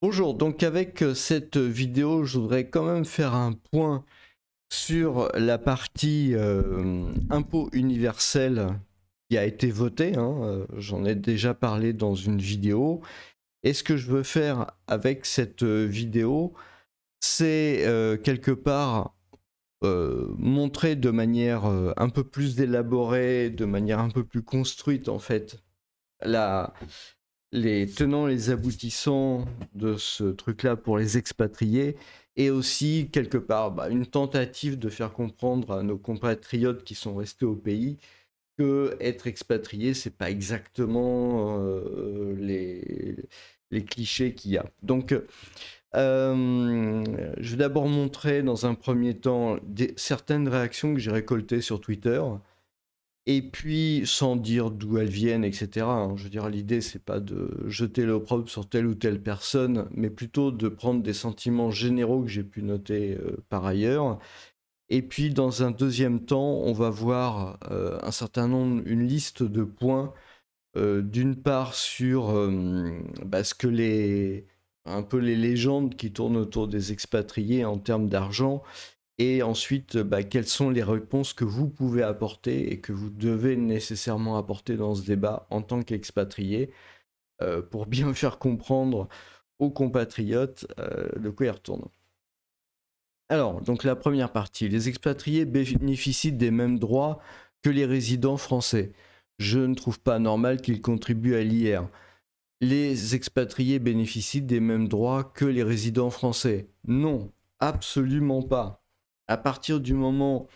Bonjour, donc avec cette vidéo, je voudrais quand même faire un point sur la partie impôt universel qui a été votée, hein, j'en ai déjà parlé dans une vidéo. Et ce que je veux faire avec cette vidéo, c'est quelque part montrer de manière un peu plus élaborée, de manière un peu plus construite en fait, la, les tenants et les aboutissants de ce truc-là pour les expatriés, et aussi quelque part une tentative de faire comprendre à nos compatriotes qui sont restés au pays que être expatrié, c'est pas exactement les clichés qu'il y a. Donc, je vais d'abord montrer dans un premier temps certaines réactions que j'ai récoltées sur Twitter. Et puis, sans dire d'où elles viennent, etc. hein. Je veux dire, l'idée, c'est pas de jeter l'opprobre sur telle ou telle personne, mais plutôt de prendre des sentiments généraux que j'ai pu noter par ailleurs. Et puis, dans un deuxième temps, on va voir un certain nombre, une liste de points, d'une part sur ce que un peu les légendes qui tournent autour des expatriés en termes d'argent, et ensuite, quelles sont les réponses que vous pouvez apporter et que vous devez nécessairement apporter dans ce débat en tant qu'expatrié pour bien faire comprendre aux compatriotes de quoi ils retournent. Alors, donc la première partie, les expatriés bénéficient des mêmes droits que les résidents français. Je ne trouve pas normal qu'ils contribuent à l'IR. Les expatriés bénéficient des mêmes droits que les résidents français. Non, absolument pas. À partir du moment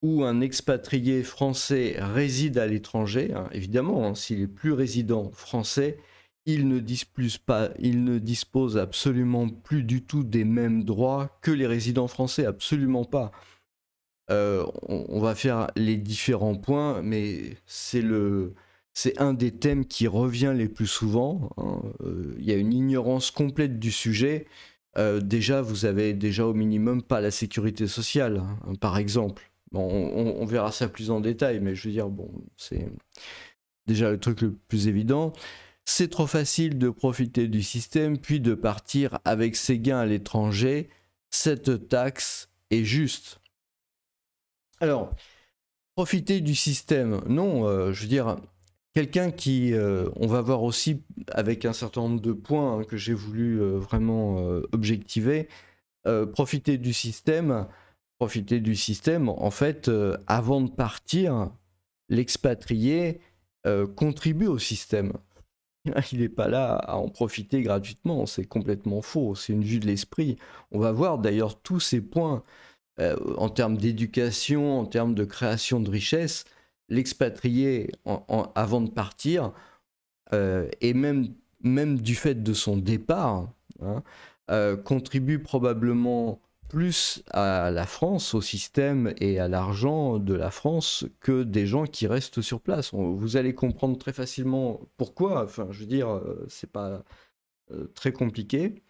où un expatrié français réside à l'étranger, hein, évidemment, hein, s'il est plus résident français, il ne dispose absolument plus du tout des mêmes droits que les résidents français, absolument pas. On va faire les différents points, mais c'est un des thèmes qui revient les plus souvent. Hein. Il y a une ignorance complète du sujet. Déjà, vous avez déjà au minimum pas la sécurité sociale, hein, par exemple. Bon, on verra ça plus en détail, mais je veux dire, bon, c'est déjà le truc le plus évident. C'est trop facile de profiter du système, puis de partir avec ses gains à l'étranger. Cette taxe est juste. Alors, profiter du système, non, je veux dire, quelqu'un qui, on va voir aussi avec un certain nombre de points hein, que j'ai voulu vraiment objectiver, profiter du système, en fait, avant de partir, l'expatrié contribue au système. Il n'est pas là à en profiter gratuitement, c'est complètement faux, c'est une vue de l'esprit. On va voir d'ailleurs tous ces points en termes d'éducation, en termes de création de richesse, l'expatrié avant de partir, et même du fait de son départ, hein, contribue probablement plus à la France, au système et à l'argent de la France que des gens qui restent sur place. Vous allez comprendre très facilement pourquoi. Enfin, je veux dire, c'est pas très compliqué.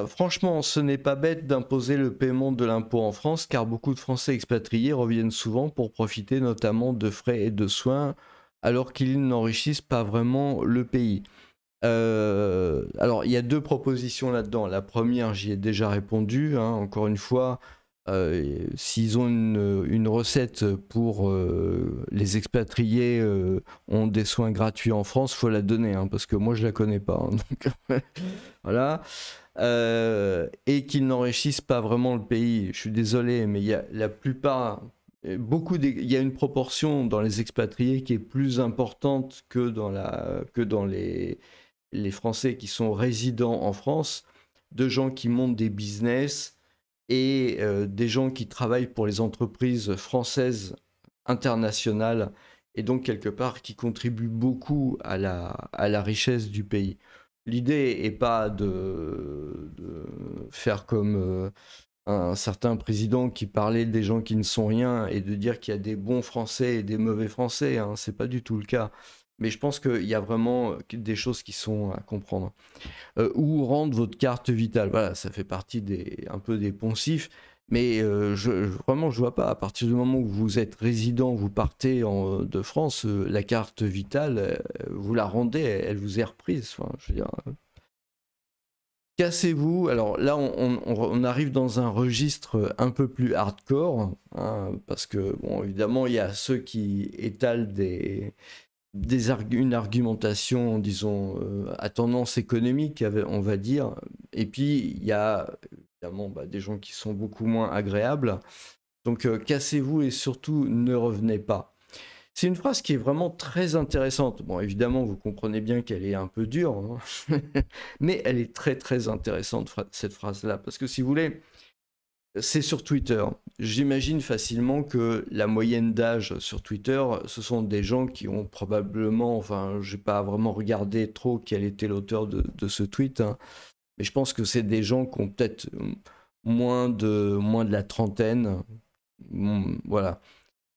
Franchement, ce n'est pas bête d'imposer le paiement de l'impôt en France, car beaucoup de Français expatriés reviennent souvent pour profiter notamment de frais et de soins, alors qu'ils n'enrichissent pas vraiment le pays. Alors, il y a deux propositions là-dedans. La première, j'y ai déjà répondu. Hein, encore une fois, s'ils ont une recette pour les expatriés ont des soins gratuits en France, faut la donner, hein, parce que moi je la connais pas. Hein, donc, voilà. Et qu'ils n'enrichissent pas vraiment le pays. Je suis désolé, mais il y a la plupart, il y a une proportion dans les expatriés qui est plus importante que dans les Français qui sont résidents en France, de gens qui montent des business et des gens qui travaillent pour les entreprises françaises internationales et donc quelque part qui contribuent beaucoup à la richesse du pays. L'idée n'est pas de faire comme un certain président qui parlait des gens qui ne sont rien et de dire qu'il y a des bons Français et des mauvais Français. Hein, c'est pas du tout le cas. Mais je pense qu'il y a vraiment des choses qui sont à comprendre. Ou rendre votre carte vitale. Voilà, ça fait partie un peu des poncifs. Mais vraiment, je vois pas. À partir du moment où vous êtes résident, vous partez de France, la carte vitale, vous la rendez, elle vous est reprise. Enfin, je veux dire, Cassez-vous. Alors là, on arrive dans un registre un peu plus hardcore, hein, parce que, bon, évidemment, il y a ceux qui étalent une argumentation, disons, à tendance économique, on va dire. Et puis, il y a évidemment des gens qui sont beaucoup moins agréables. Donc, cassez-vous et surtout, ne revenez pas. C'est une phrase qui est vraiment très intéressante. Bon, évidemment, vous comprenez bien qu'elle est un peu dure, hein. Mais elle est très très intéressante, cette phrase-là. Parce que si vous voulez, c'est sur Twitter. J'imagine facilement que la moyenne d'âge sur Twitter, ce sont des gens qui ont probablement, enfin, je n'ai pas vraiment regardé trop quel était l'auteur de ce tweet, hein, mais je pense que c'est des gens qui ont peut-être moins de la trentaine. Voilà.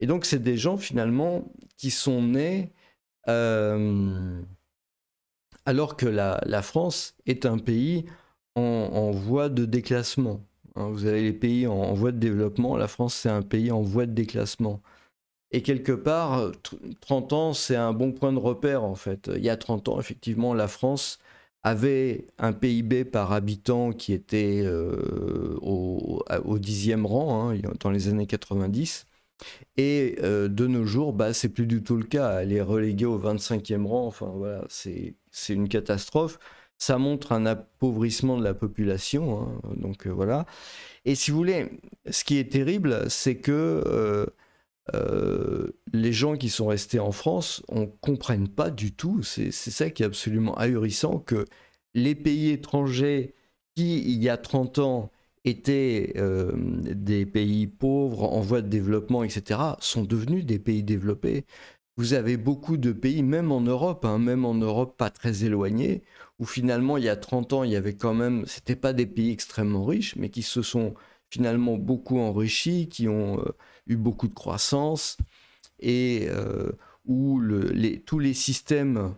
Et donc, c'est des gens, finalement, qui sont nés alors que la France est un pays en voie de déclassement. Hein, vous avez les pays en voie de développement, la France, c'est un pays en voie de déclassement. Et quelque part, 30 ans, c'est un bon point de repère, en fait. Il y a 30 ans, effectivement, la France avait un PIB par habitant qui était au 10e rang, hein, dans les années 90. Et de nos jours, c'est plus du tout le cas. Elle est reléguée au 25e rang. Enfin, voilà, c'est une catastrophe. Ça montre un appauvrissement de la population. Hein, donc voilà. Et si vous voulez, ce qui est terrible, c'est que les gens qui sont restés en France, on ne comprenne pas du tout. C'est ça qui est absolument ahurissant, que les pays étrangers qui, il y a 30 ans, étaient des pays pauvres, en voie de développement, etc., sont devenus des pays développés. Vous avez beaucoup de pays, même en Europe, hein, même en Europe pas très éloignés, où finalement, il y a 30 ans, il y avait quand même, c'était pas des pays extrêmement riches, mais qui se sont finalement beaucoup enrichis, qui ont eu beaucoup de croissance, et où tous les systèmes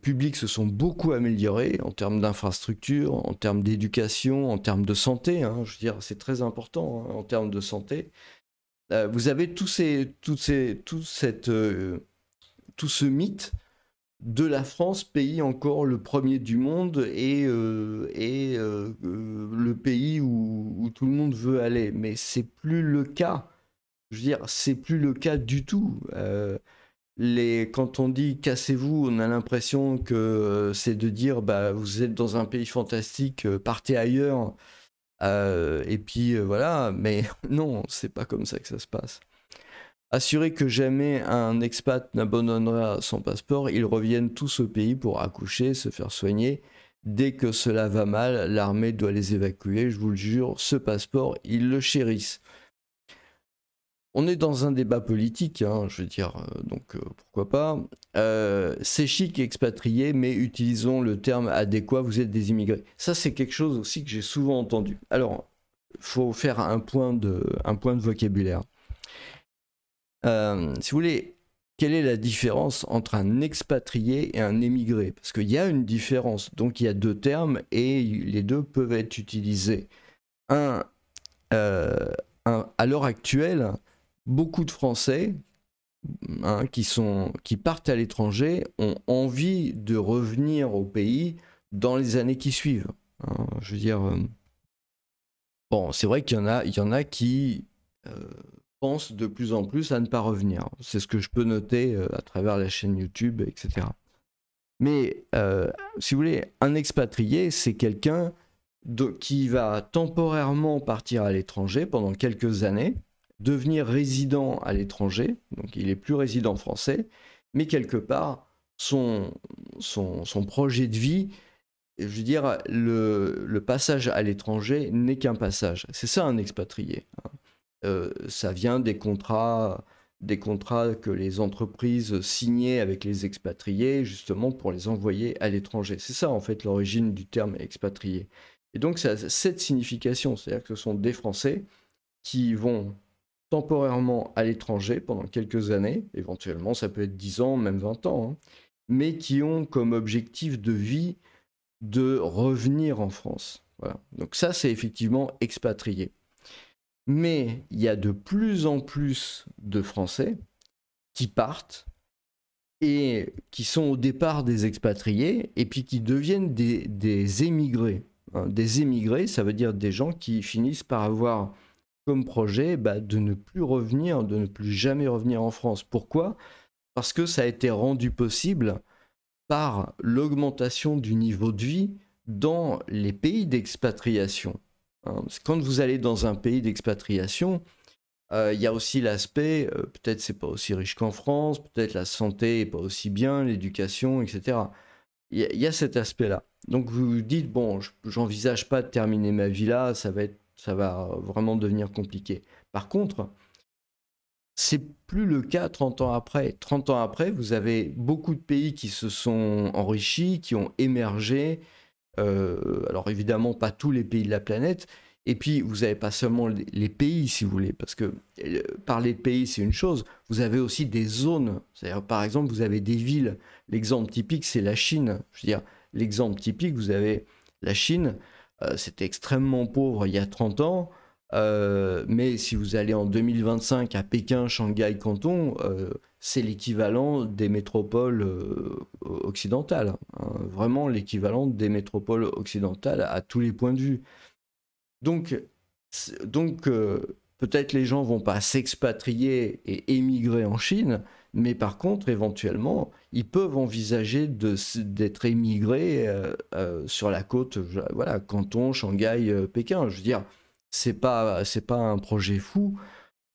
publics se sont beaucoup améliorés en termes d'infrastructures, en termes d'éducation, en termes de santé. Hein, je veux dire, c'est très important, hein, en termes de santé. Vous avez tout ce mythe de la France, pays encore le premier du monde et le pays où tout le monde veut aller. Mais c'est plus le cas. Je veux dire, c'est plus le cas du tout. Quand on dit cassez-vous, on a l'impression que c'est de dire vous êtes dans un pays fantastique, partez ailleurs. Et puis voilà, mais non, c'est pas comme ça que ça se passe. Assurez que jamais un expat n'abandonnera son passeport, ils reviennent tous au pays pour accoucher, se faire soigner. Dès que cela va mal, l'armée doit les évacuer, je vous le jure, ce passeport, ils le chérissent. On est dans un débat politique, hein, je veux dire, donc pourquoi pas. C'est chic expatrié, mais utilisons le terme adéquat, vous êtes des immigrés. Ça, c'est quelque chose aussi que j'ai souvent entendu. Alors, il faut faire un point de vocabulaire. Si vous voulez, quelle est la différence entre un expatrié et un émigré? Parce qu'il y a une différence, donc il y a deux termes et les deux peuvent être utilisés. À l'heure actuelle, beaucoup de Français qui partent à l'étranger ont envie de revenir au pays dans les années qui suivent. Hein, je veux dire, bon, c'est vrai qu'il y en a qui pensent de plus en plus à ne pas revenir. C'est ce que je peux noter à travers la chaîne YouTube, etc. Mais si vous voulez, un expatrié, c'est quelqu'un qui va temporairement partir à l'étranger pendant quelques années, devenir résident à l'étranger, donc il n'est plus résident français, mais quelque part, son projet de vie, je veux dire, le passage à l'étranger n'est qu'un passage. C'est ça un expatrié. Ça vient des contrats que les entreprises signaient avec les expatriés, justement pour les envoyer à l'étranger. C'est ça, en fait, l'origine du terme expatrié. Et donc, ça a cette signification, c'est-à-dire que ce sont des Français qui vont temporairement à l'étranger pendant quelques années, éventuellement ça peut être 10 ans, même 20 ans, hein, mais qui ont comme objectif de vie de revenir en France. Voilà. Donc ça, c'est effectivement expatrié. Mais il y a de plus en plus de Français qui partent et qui sont au départ des expatriés et puis qui deviennent des émigrés. hein. Des émigrés, ça veut dire des gens qui finissent par avoir comme projet de ne plus revenir, de ne plus jamais revenir en France. Pourquoi? Parce que ça a été rendu possible par l'augmentation du niveau de vie dans les pays d'expatriation, hein. Quand vous allez dans un pays d'expatriation, il y a aussi l'aspect, peut-être c'est pas aussi riche qu'en France, peut-être la santé est pas aussi bien, l'éducation, etc. Il y a cet aspect-là. Donc vous vous dites, bon, j'envisage pas de terminer ma vie là, ça va vraiment devenir compliqué. Par contre, c'est plus le cas 30 ans après. 30 ans après, vous avez beaucoup de pays qui se sont enrichis, qui ont émergé. Alors évidemment, pas tous les pays de la planète. Et puis, vous n'avez pas seulement les pays, si vous voulez, parce que parler de pays, c'est une chose. Vous avez aussi des zones. C'est-à-dire, par exemple, vous avez des villes. L'exemple typique, c'est la Chine. Je veux dire, l'exemple typique, vous avez la Chine. C'était extrêmement pauvre il y a 30 ans. Mais si vous allez en 2025 à Pékin, Shanghai, Canton, c'est l'équivalent des métropoles occidentales, hein, vraiment l'équivalent des métropoles occidentales à tous les points de vue. Donc peut-être les gens vont pas s'expatrier et émigrer en Chine, mais par contre, éventuellement, ils peuvent envisager d'être émigrés sur la côte, voilà, Canton, Shanghai, Pékin. Je veux dire, c'est pas un projet fou.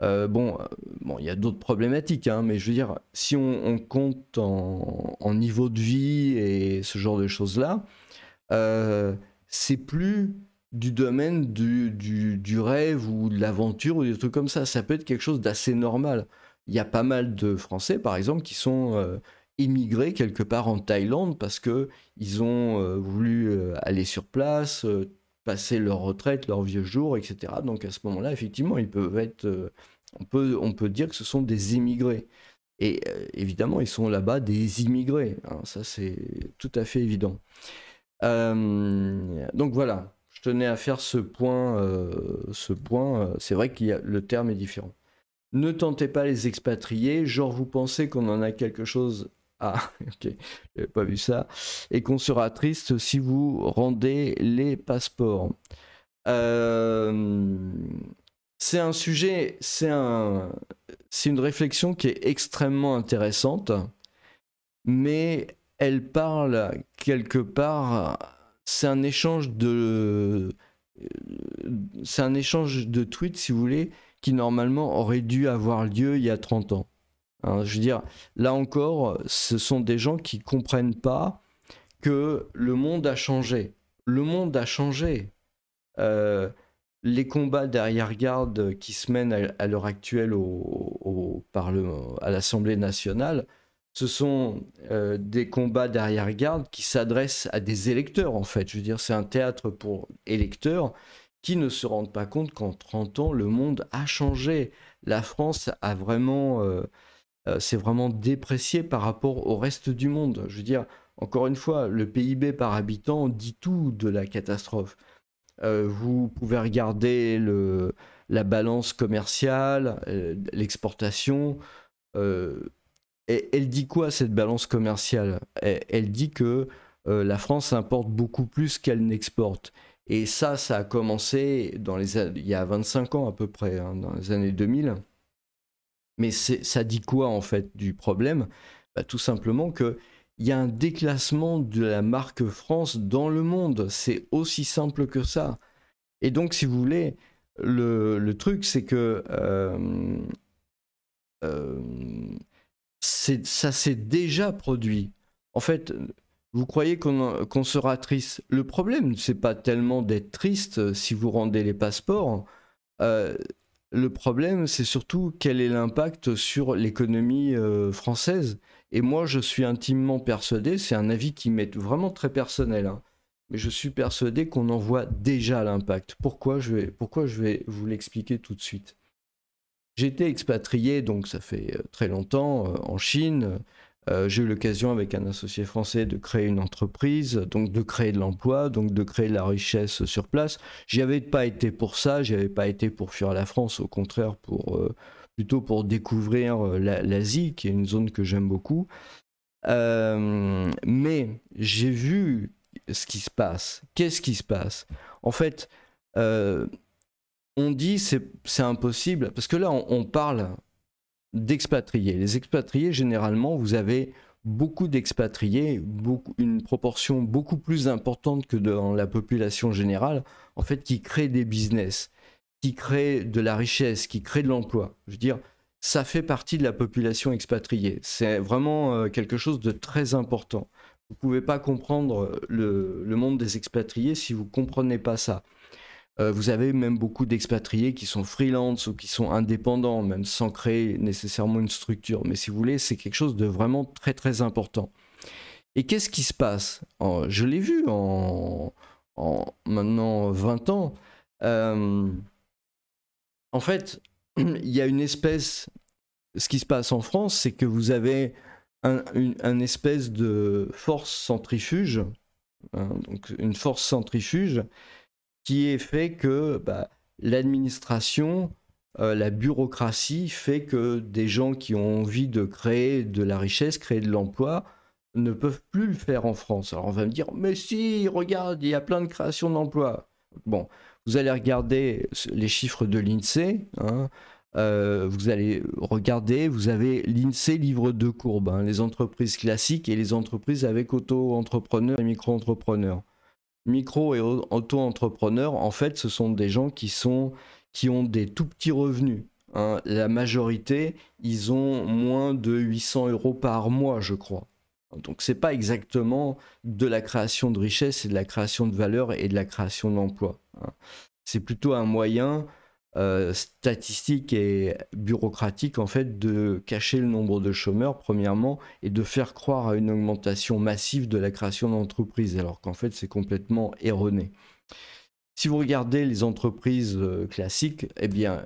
Bon, il y a d'autres problématiques, hein, mais je veux dire, si on compte en niveau de vie et ce genre de choses-là, c'est plus du domaine du rêve ou de l'aventure ou des trucs comme ça. Ça peut être quelque chose d'assez normal. Il y a pas mal de Français, par exemple, qui sont immigrés quelque part en Thaïlande parce qu'ils ont voulu aller sur place, passer leur retraite, leurs vieux jours, etc. Donc à ce moment-là, effectivement, ils peuvent être... on peut dire que ce sont des immigrés. Et évidemment, ils sont là-bas des immigrés, hein, ça, c'est tout à fait évident. Donc voilà, je tenais à faire ce point. C'est vrai que le terme est différent. Ne tentez pas les expatriés, genre vous pensez qu'on en a quelque chose... Ah, ok, j'avais pas vu ça. Et qu'on sera triste si vous rendez les passeports. C'est un sujet, c'est une réflexion qui est extrêmement intéressante, mais elle parle quelque part, c'est un échange de tweets, si vous voulez, qui normalement aurait dû avoir lieu il y a 30 ans. Hein, je veux dire, là encore, ce sont des gens qui ne comprennent pas que le monde a changé. Le monde a changé. Les combats d'arrière-garde qui se mènent à l'heure actuelle au Parlement, à l'Assemblée nationale, ce sont des combats d'arrière-garde qui s'adressent à des électeurs, en fait. Je veux dire, c'est un théâtre pour électeurs qui ne se rendent pas compte qu'en 30 ans, le monde a changé. La France a vraiment... c'est vraiment déprécié par rapport au reste du monde. Je veux dire, encore une fois, le PIB par habitant dit tout de la catastrophe. Vous pouvez regarder la balance commerciale, l'exportation. Elle dit quoi, cette balance commerciale? Elle dit que la France importe beaucoup plus qu'elle n'exporte. Et ça a commencé il y a 25 ans à peu près, hein, dans les années 2000. Mais ça dit quoi en fait du problème? Tout simplement qu'il y a un déclassement de la marque France dans le monde. C'est aussi simple que ça. Et donc, si vous voulez, le truc, c'est que ça s'est déjà produit. En fait, vous croyez qu'on sera triste. Le problème, c'est pas tellement d'être triste si vous rendez les passeports. Le problème, c'est surtout quel est l'impact sur l'économie française. Et moi, je suis intimement persuadé, c'est un avis qui m'est vraiment très personnel, hein, mais je suis persuadé qu'on en voit déjà l'impact. Pourquoi je vais vous l'expliquer tout de suite. J'ai été expatrié, donc ça fait très longtemps, en Chine. J'ai eu l'occasion avec un associé français de créer une entreprise, donc de créer de l'emploi, donc de créer de la richesse sur place. J'y avais pas été pour ça, j'y avais pas été pour fuir la France, au contraire plutôt pour découvrir l'Asie, qui est une zone que j'aime beaucoup. Mais j'ai vu ce qui se passe. Qu'est-ce qui se passe? En fait, euh, on dit c'est impossible, parce que là, on parle d'expatriés. Les expatriés, généralement, vous avez beaucoup d'expatriés, une proportion beaucoup plus importante que dans la population générale, en fait, qui créent des business, qui créent de la richesse, qui créent de l'emploi. Je veux dire, ça fait partie de la population expatriée. C'est vraiment quelque chose de très important. Vous ne pouvez pas comprendre le monde des expatriés si vous ne comprenez pas ça. Vous avez même beaucoup d'expatriés qui sont freelance ou qui sont indépendants, même sans créer nécessairement une structure. Mais si vous voulez, c'est quelque chose de vraiment très très important. Et qu'est-ce qui se passe? Je l'ai vu en maintenant 20 ans. En fait, il y a une espèce... Ce qui se passe en France, c'est que vous avez un espèce de force centrifuge, hein, donc une force centrifuge qui est fait que l'administration, la bureaucratie fait que des gens qui ont envie de créer de la richesse, créer de l'emploi, ne peuvent plus le faire en France. Alors on va me dire, mais si, regarde, il y a plein de créations d'emplois. Bon, vous allez regarder les chiffres de l'INSEE, hein, vous allez regarder, vous avez l'INSEE livre deux courbes, hein, les entreprises classiques et les entreprises avec auto-entrepreneurs et micro-entrepreneurs. Micro et auto-entrepreneurs, en fait, ce sont des gens qui ont des tout petits revenus, hein. La majorité, ils ont moins de 800 € par mois, je crois. Donc, c'est pas exactement de la création de richesse, c'est de la création de valeur et de la création d'emploi, hein. C'est plutôt un moyen statistique et bureaucratique, en fait, de cacher le nombre de chômeurs, premièrement, et de faire croire à une augmentation massive de la création d'entreprises, alors qu'en fait, c'est complètement erroné. Si vous regardez les entreprises classiques, eh bien,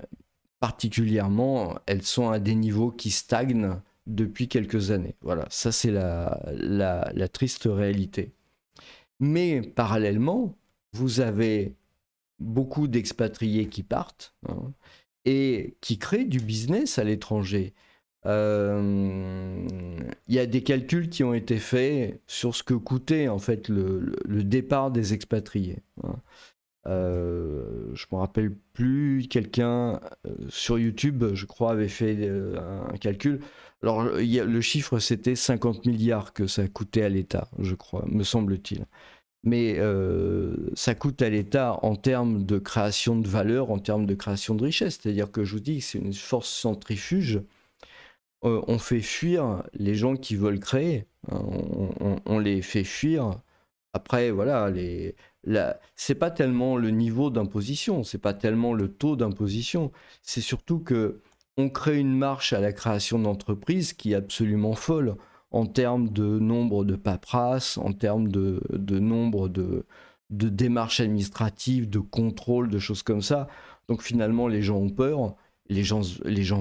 particulièrement, elles sont à des niveaux qui stagnent depuis quelques années. Voilà, ça c'est la triste réalité. Mais parallèlement, vous avez beaucoup d'expatriés qui partent, hein, et qui créent du business à l'étranger. Il y a des calculs qui ont été faits sur ce que coûtait en fait le départ des expatriés, hein. Je me rappelle plus, quelqu'un sur YouTube, je crois, avait fait un calcul. Alors, le chiffre, c'était 50 milliards que ça coûtait à l'État, je crois, me semble-t-il. Mais ça coûte à l'État en termes de création de valeur, en termes de création de richesse. C'est-à-dire que je vous dis que c'est une force centrifuge. On fait fuir les gens qui veulent créer, hein. On les fait fuir. Après, voilà, c'est pas tellement le niveau d'imposition, c'est pas tellement le taux d'imposition. C'est surtout que on crée une marche à la création d'entreprises qui est absolument folle, en termes de nombre de paperasses, en termes de nombre de démarches administratives, de contrôles, de choses comme ça. Donc finalement, les gens ont peur, les gens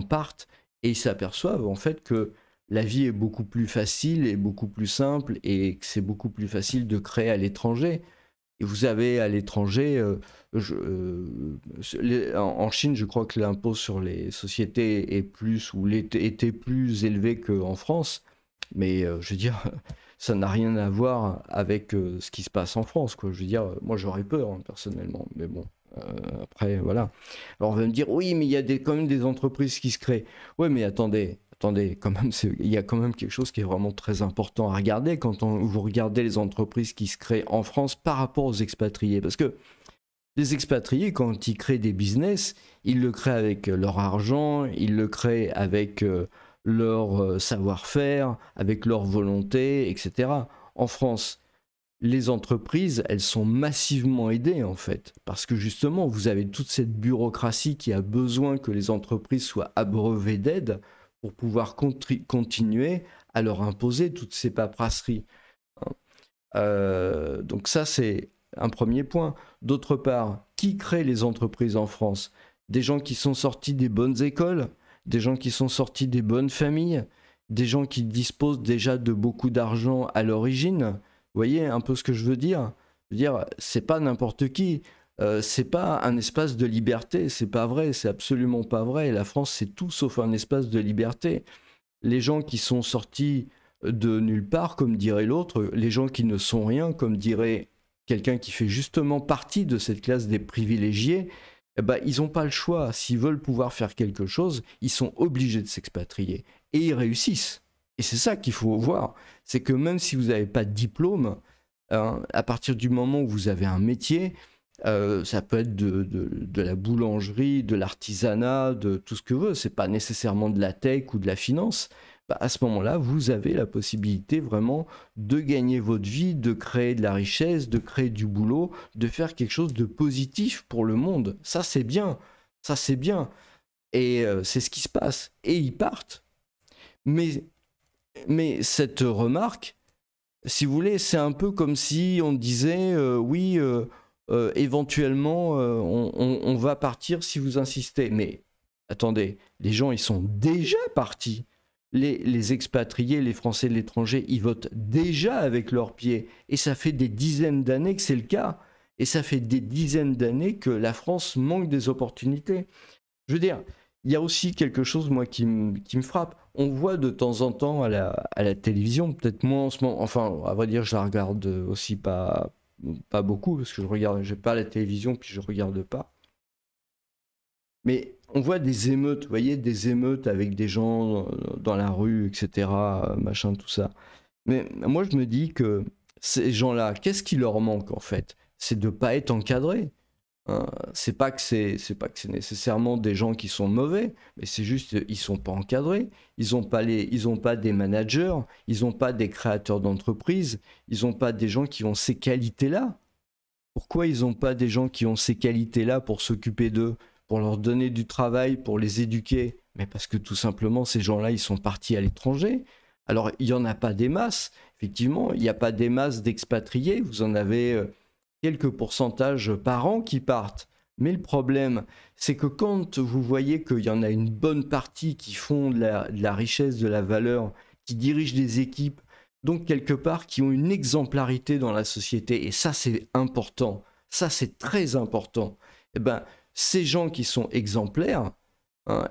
partent, et ils s'aperçoivent en fait que la vie est beaucoup plus facile et beaucoup plus simple, et que c'est beaucoup plus facile de créer à l'étranger. Et vous avez à l'étranger, en Chine, je crois que l'impôt sur les sociétés est plus, ou était plus élevé qu'en France. Mais je veux dire, ça n'a rien à voir avec ce qui se passe en France, quoi. Je veux dire, moi j'aurais peur, hein, personnellement. Mais bon, après, voilà. Alors on va me dire, oui, mais il y a quand même des entreprises qui se créent. Ouais, mais attendez, quand même, il y a quand même quelque chose qui est vraiment très important à regarder quand vous regardez les entreprises qui se créent en France par rapport aux expatriés. Parce que les expatriés, quand ils créent des business, ils le créent avec leur argent, ils le créent avec leur savoir-faire, avec leur volonté, etc. En France, les entreprises, elles sont massivement aidées, en fait, parce que justement, vous avez toute cette bureaucratie qui a besoin que les entreprises soient abreuvées d'aide pour pouvoir continuer à leur imposer toutes ces paperasseries, hein. Donc ça, c'est un premier point. D'autre part, qui crée les entreprises en France? Des gens qui sont sortis des bonnes écoles, des gens qui sont sortis des bonnes familles, des gens qui disposent déjà de beaucoup d'argent à l'origine. Vous voyez un peu ce que je veux dire? Je veux dire, c'est pas n'importe qui. C'est pas un espace de liberté, c'est pas vrai, c'est absolument pas vrai. La France, c'est tout sauf un espace de liberté. Les gens qui sont sortis de nulle part, comme dirait l'autre, les gens qui ne sont rien, comme dirait quelqu'un qui fait justement partie de cette classe des privilégiés, eh ben, ils n'ont pas le choix. S'ils veulent pouvoir faire quelque chose, ils sont obligés de s'expatrier. Et ils réussissent. Et c'est ça qu'il faut voir. C'est que même si vous n'avez pas de diplôme, hein, à partir du moment où vous avez un métier, ça peut être de la boulangerie, de l'artisanat, de tout ce que vous voulez. C'est pas nécessairement de la tech ou de la finance. Bah, à ce moment-là, vous avez la possibilité vraiment de gagner votre vie, de créer de la richesse, de créer du boulot, de faire quelque chose de positif pour le monde. Ça, c'est bien. Ça, c'est bien. Et c'est ce qui se passe. Et ils partent. Mais cette remarque, si vous voulez, c'est un peu comme si on disait oui, éventuellement, on va partir si vous insistez. Mais attendez, les gens, ils sont déjà partis. Les expatriés, les Français de l'étranger, ils votent déjà avec leurs pieds. Et ça fait des dizaines d'années que c'est le cas. Et ça fait des dizaines d'années que la France manque des opportunités. Je veux dire, il y a aussi quelque chose, moi, qui me frappe. On voit de temps en temps à la télévision, peut-être moins en ce moment, enfin, à vrai dire, je la regarde aussi pas beaucoup, parce que j'ai pas la télévision, puis je regarde pas. Mais on voit des émeutes, vous voyez, des émeutes avec des gens dans la rue, etc., machin, tout ça. Mais moi, je me dis que ces gens-là, qu'est-ce qui leur manque, en fait? C'est de ne pas être encadrés. Hein. C'est pas que c'est nécessairement des gens qui sont mauvais, mais c'est juste ils sont pas encadrés. Ils ont pas des managers, ils ont pas des créateurs d'entreprises, ils ont pas des gens qui ont ces qualités-là. Pourquoi ils ont pas des gens qui ont ces qualités-là pour s'occuper d'eux, pour leur donner du travail, pour les éduquer? Mais parce que tout simplement ces gens-là ils sont partis à l'étranger. Alors il y en a pas des masses. Effectivement, il n'y a pas des masses d'expatriés. Vous en avez quelques pourcentages par an qui partent. Mais le problème, c'est que quand vous voyez qu'il y en a une bonne partie qui font de la richesse, de la valeur, qui dirigent des équipes, donc quelque part qui ont une exemplarité dans la société, et ça c'est important, ça c'est très important, et ben, ces gens qui sont exemplaires, hein,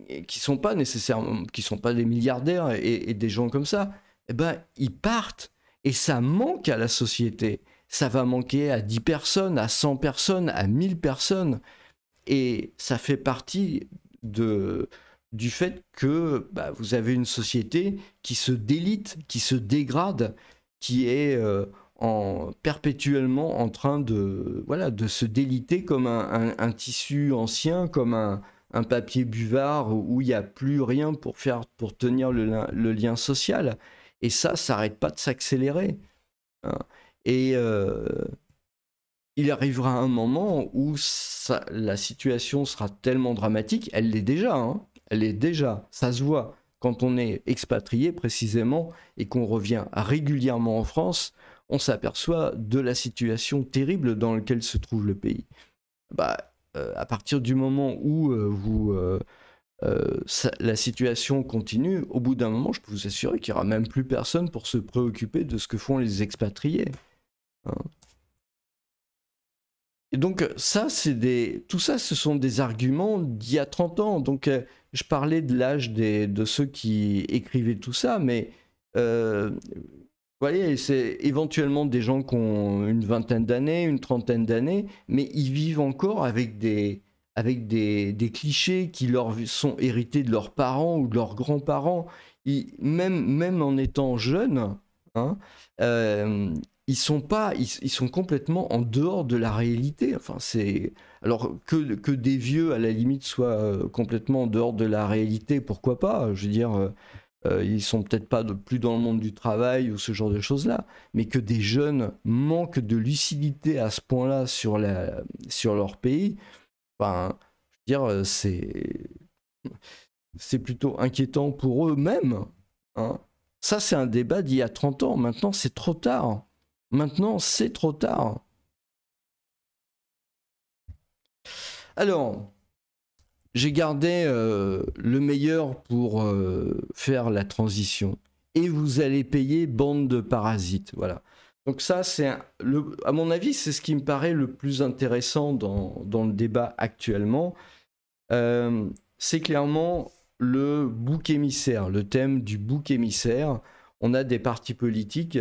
et qui sont pas nécessairement, qui sont pas des milliardaires et des gens comme ça, et ben, ils partent, et ça manque à la société. Ça va manquer à 10 personnes, à 100 personnes, à 1000 personnes. Et ça fait partie du fait que bah, vous avez une société qui se délite, qui se dégrade, qui est perpétuellement en train de se déliter comme un tissu ancien, comme un papier buvard où il n'y a plus rien pour tenir le lien social. Et ça n'arrête pas de s'accélérer. Hein. Et il arrivera un moment où la situation sera tellement dramatique, elle l'est déjà, hein, elle est déjà, ça se voit. Quand on est expatrié précisément et qu'on revient régulièrement en France, on s'aperçoit de la situation terrible dans laquelle se trouve le pays. Bah, à partir du moment où la situation continue, au bout d'un moment, je peux vous assurer qu'il n'y aura même plus personne pour se préoccuper de ce que font les expatriés. Hein. Et donc ça, tout ça, ce sont des arguments d'il y a 30 ans. Donc je parlais de l'âge de ceux qui écrivaient tout ça, mais vous voyez, c'est éventuellement des gens qui ont une vingtaine d'années, une trentaine d'années, mais ils vivent encore avec des clichés qui leur sont hérités de leurs parents ou de leurs grands-parents. Même en étant jeunes, hein, ils sont complètement en dehors de la réalité. Enfin, alors que des vieux à la limite soient complètement en dehors de la réalité, pourquoi pas? Je veux dire, ils sont peut-être pas plus dans le monde du travail ou ce genre de choses-là, mais que des jeunes manquent de lucidité à ce point-là sur leur pays. Enfin, je veux dire, c'est plutôt inquiétant pour eux-mêmes. Hein. Ça, c'est un débat d'il y a 30 ans. Maintenant, c'est trop tard. Maintenant, c'est trop tard. Alors, j'ai gardé le meilleur pour faire la transition. Et vous allez payer, bande de parasites. Voilà. Donc ça, à mon avis, c'est ce qui me paraît le plus intéressant dans le débat actuellement. C'est clairement le bouc émissaire, le thème du bouc émissaire. On a des partis politiques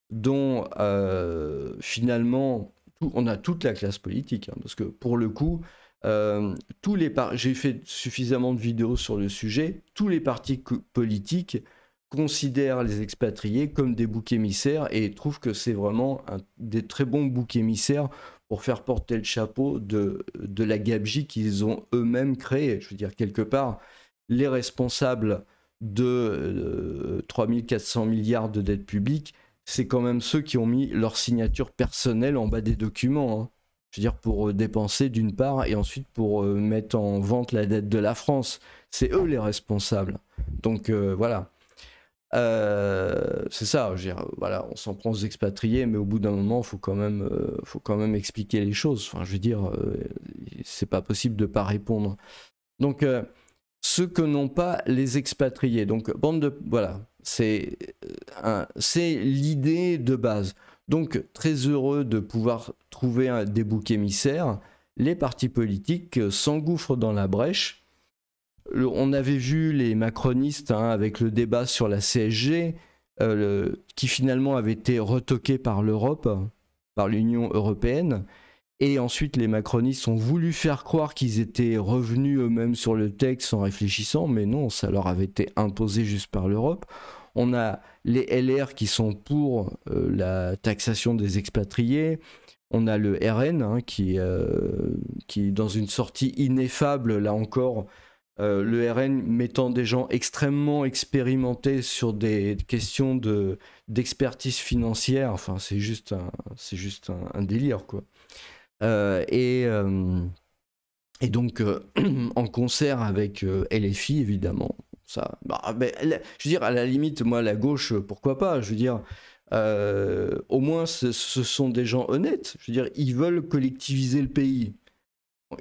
dont finalement on a toute la classe politique, hein, parce que pour le coup, j'ai fait suffisamment de vidéos sur le sujet, tous les partis politiques considèrent les expatriés comme des boucs émissaires et trouvent que c'est vraiment des très bons boucs émissaires pour faire porter le chapeau de la gabegie qu'ils ont eux-mêmes créée. Je veux dire, quelque part, les responsables de 3400 milliards de dettes publiques, c'est quand même ceux qui ont mis leur signature personnelle en bas des documents. Hein. Je veux dire, pour dépenser d'une part et ensuite pour mettre en vente la dette de la France. C'est eux les responsables. Donc voilà. C'est ça, je veux dire, voilà, on s'en prend aux expatriés, mais au bout d'un moment, faut quand même expliquer les choses. Enfin, je veux dire, c'est pas possible de pas répondre. Donc, ce que n'ont pas les expatriés. Donc, voilà, c'est l'idée de base. Donc, très heureux de pouvoir trouver des boucs émissaires. Les partis politiques s'engouffrent dans la brèche. On avait vu les macronistes avec le débat sur la CSG, qui finalement avait été retoqué par l'Europe, par l'Union européenne. Et ensuite, les macronistes ont voulu faire croire qu'ils étaient revenus eux-mêmes sur le texte en réfléchissant, mais non, ça leur avait été imposé juste par l'Europe. On a les LR qui sont pour la taxation des expatriés. On a le RN qui, dans une sortie ineffable, là encore, le RN mettant des gens extrêmement expérimentés sur des questions d'expertise financière. Enfin, c'est juste un délire, quoi. Et donc, en concert avec LFI, évidemment. Ça, je veux dire, à la limite, moi, la gauche, pourquoi pas? Je veux dire, au moins, ce sont des gens honnêtes. Je veux dire, ils veulent collectiviser le pays.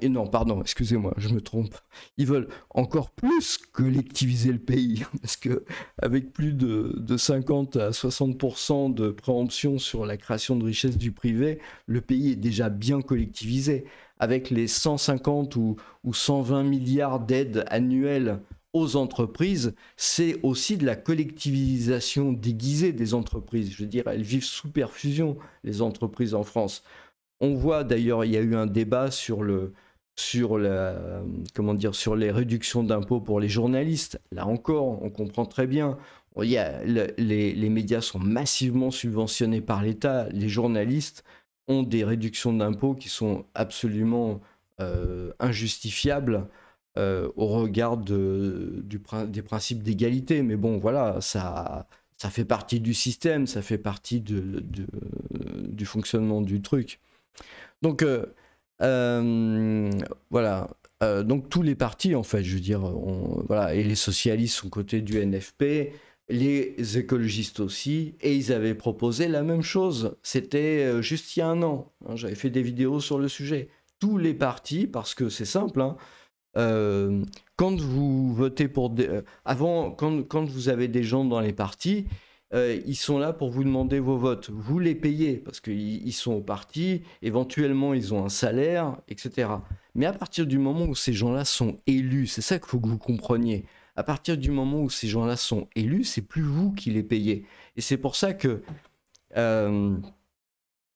Et non, pardon, excusez-moi, je me trompe. Ils veulent encore plus collectiviser le pays, parce que avec plus de 50 à 60% de préemption sur la création de richesses du privé, le pays est déjà bien collectivisé. Avec les 150 ou 120 milliards d'aides annuelles aux entreprises, c'est aussi de la collectivisation déguisée des entreprises. Je veux dire, elles vivent sous perfusion, les entreprises en France. On voit d'ailleurs, il y a eu un débat sur les réductions d'impôts pour les journalistes. Là encore, on comprend très bien. Les médias sont massivement subventionnés par l'État. Les journalistes ont des réductions d'impôts qui sont absolument injustifiables au regard des principes d'égalité. Mais bon, voilà, ça fait partie du système, ça fait partie du fonctionnement du truc. Donc, voilà. Donc tous les partis, en fait, je veux dire, voilà, et les socialistes sont côté du NFP, les écologistes aussi, et ils avaient proposé la même chose. C'était juste il y a un an. Hein, j'avais fait des vidéos sur le sujet. Tous les partis, parce que c'est simple, hein, quand vous votez pour avant, quand vous avez des gens dans les partis, ils sont là pour vous demander vos votes. Vous les payez parce qu'ils sont au parti, éventuellement ils ont un salaire, etc. Mais à partir du moment où ces gens-là sont élus, c'est ça qu'il faut que vous compreniez. À partir du moment où ces gens-là sont élus, c'est plus vous qui les payez. Et c'est pour ça que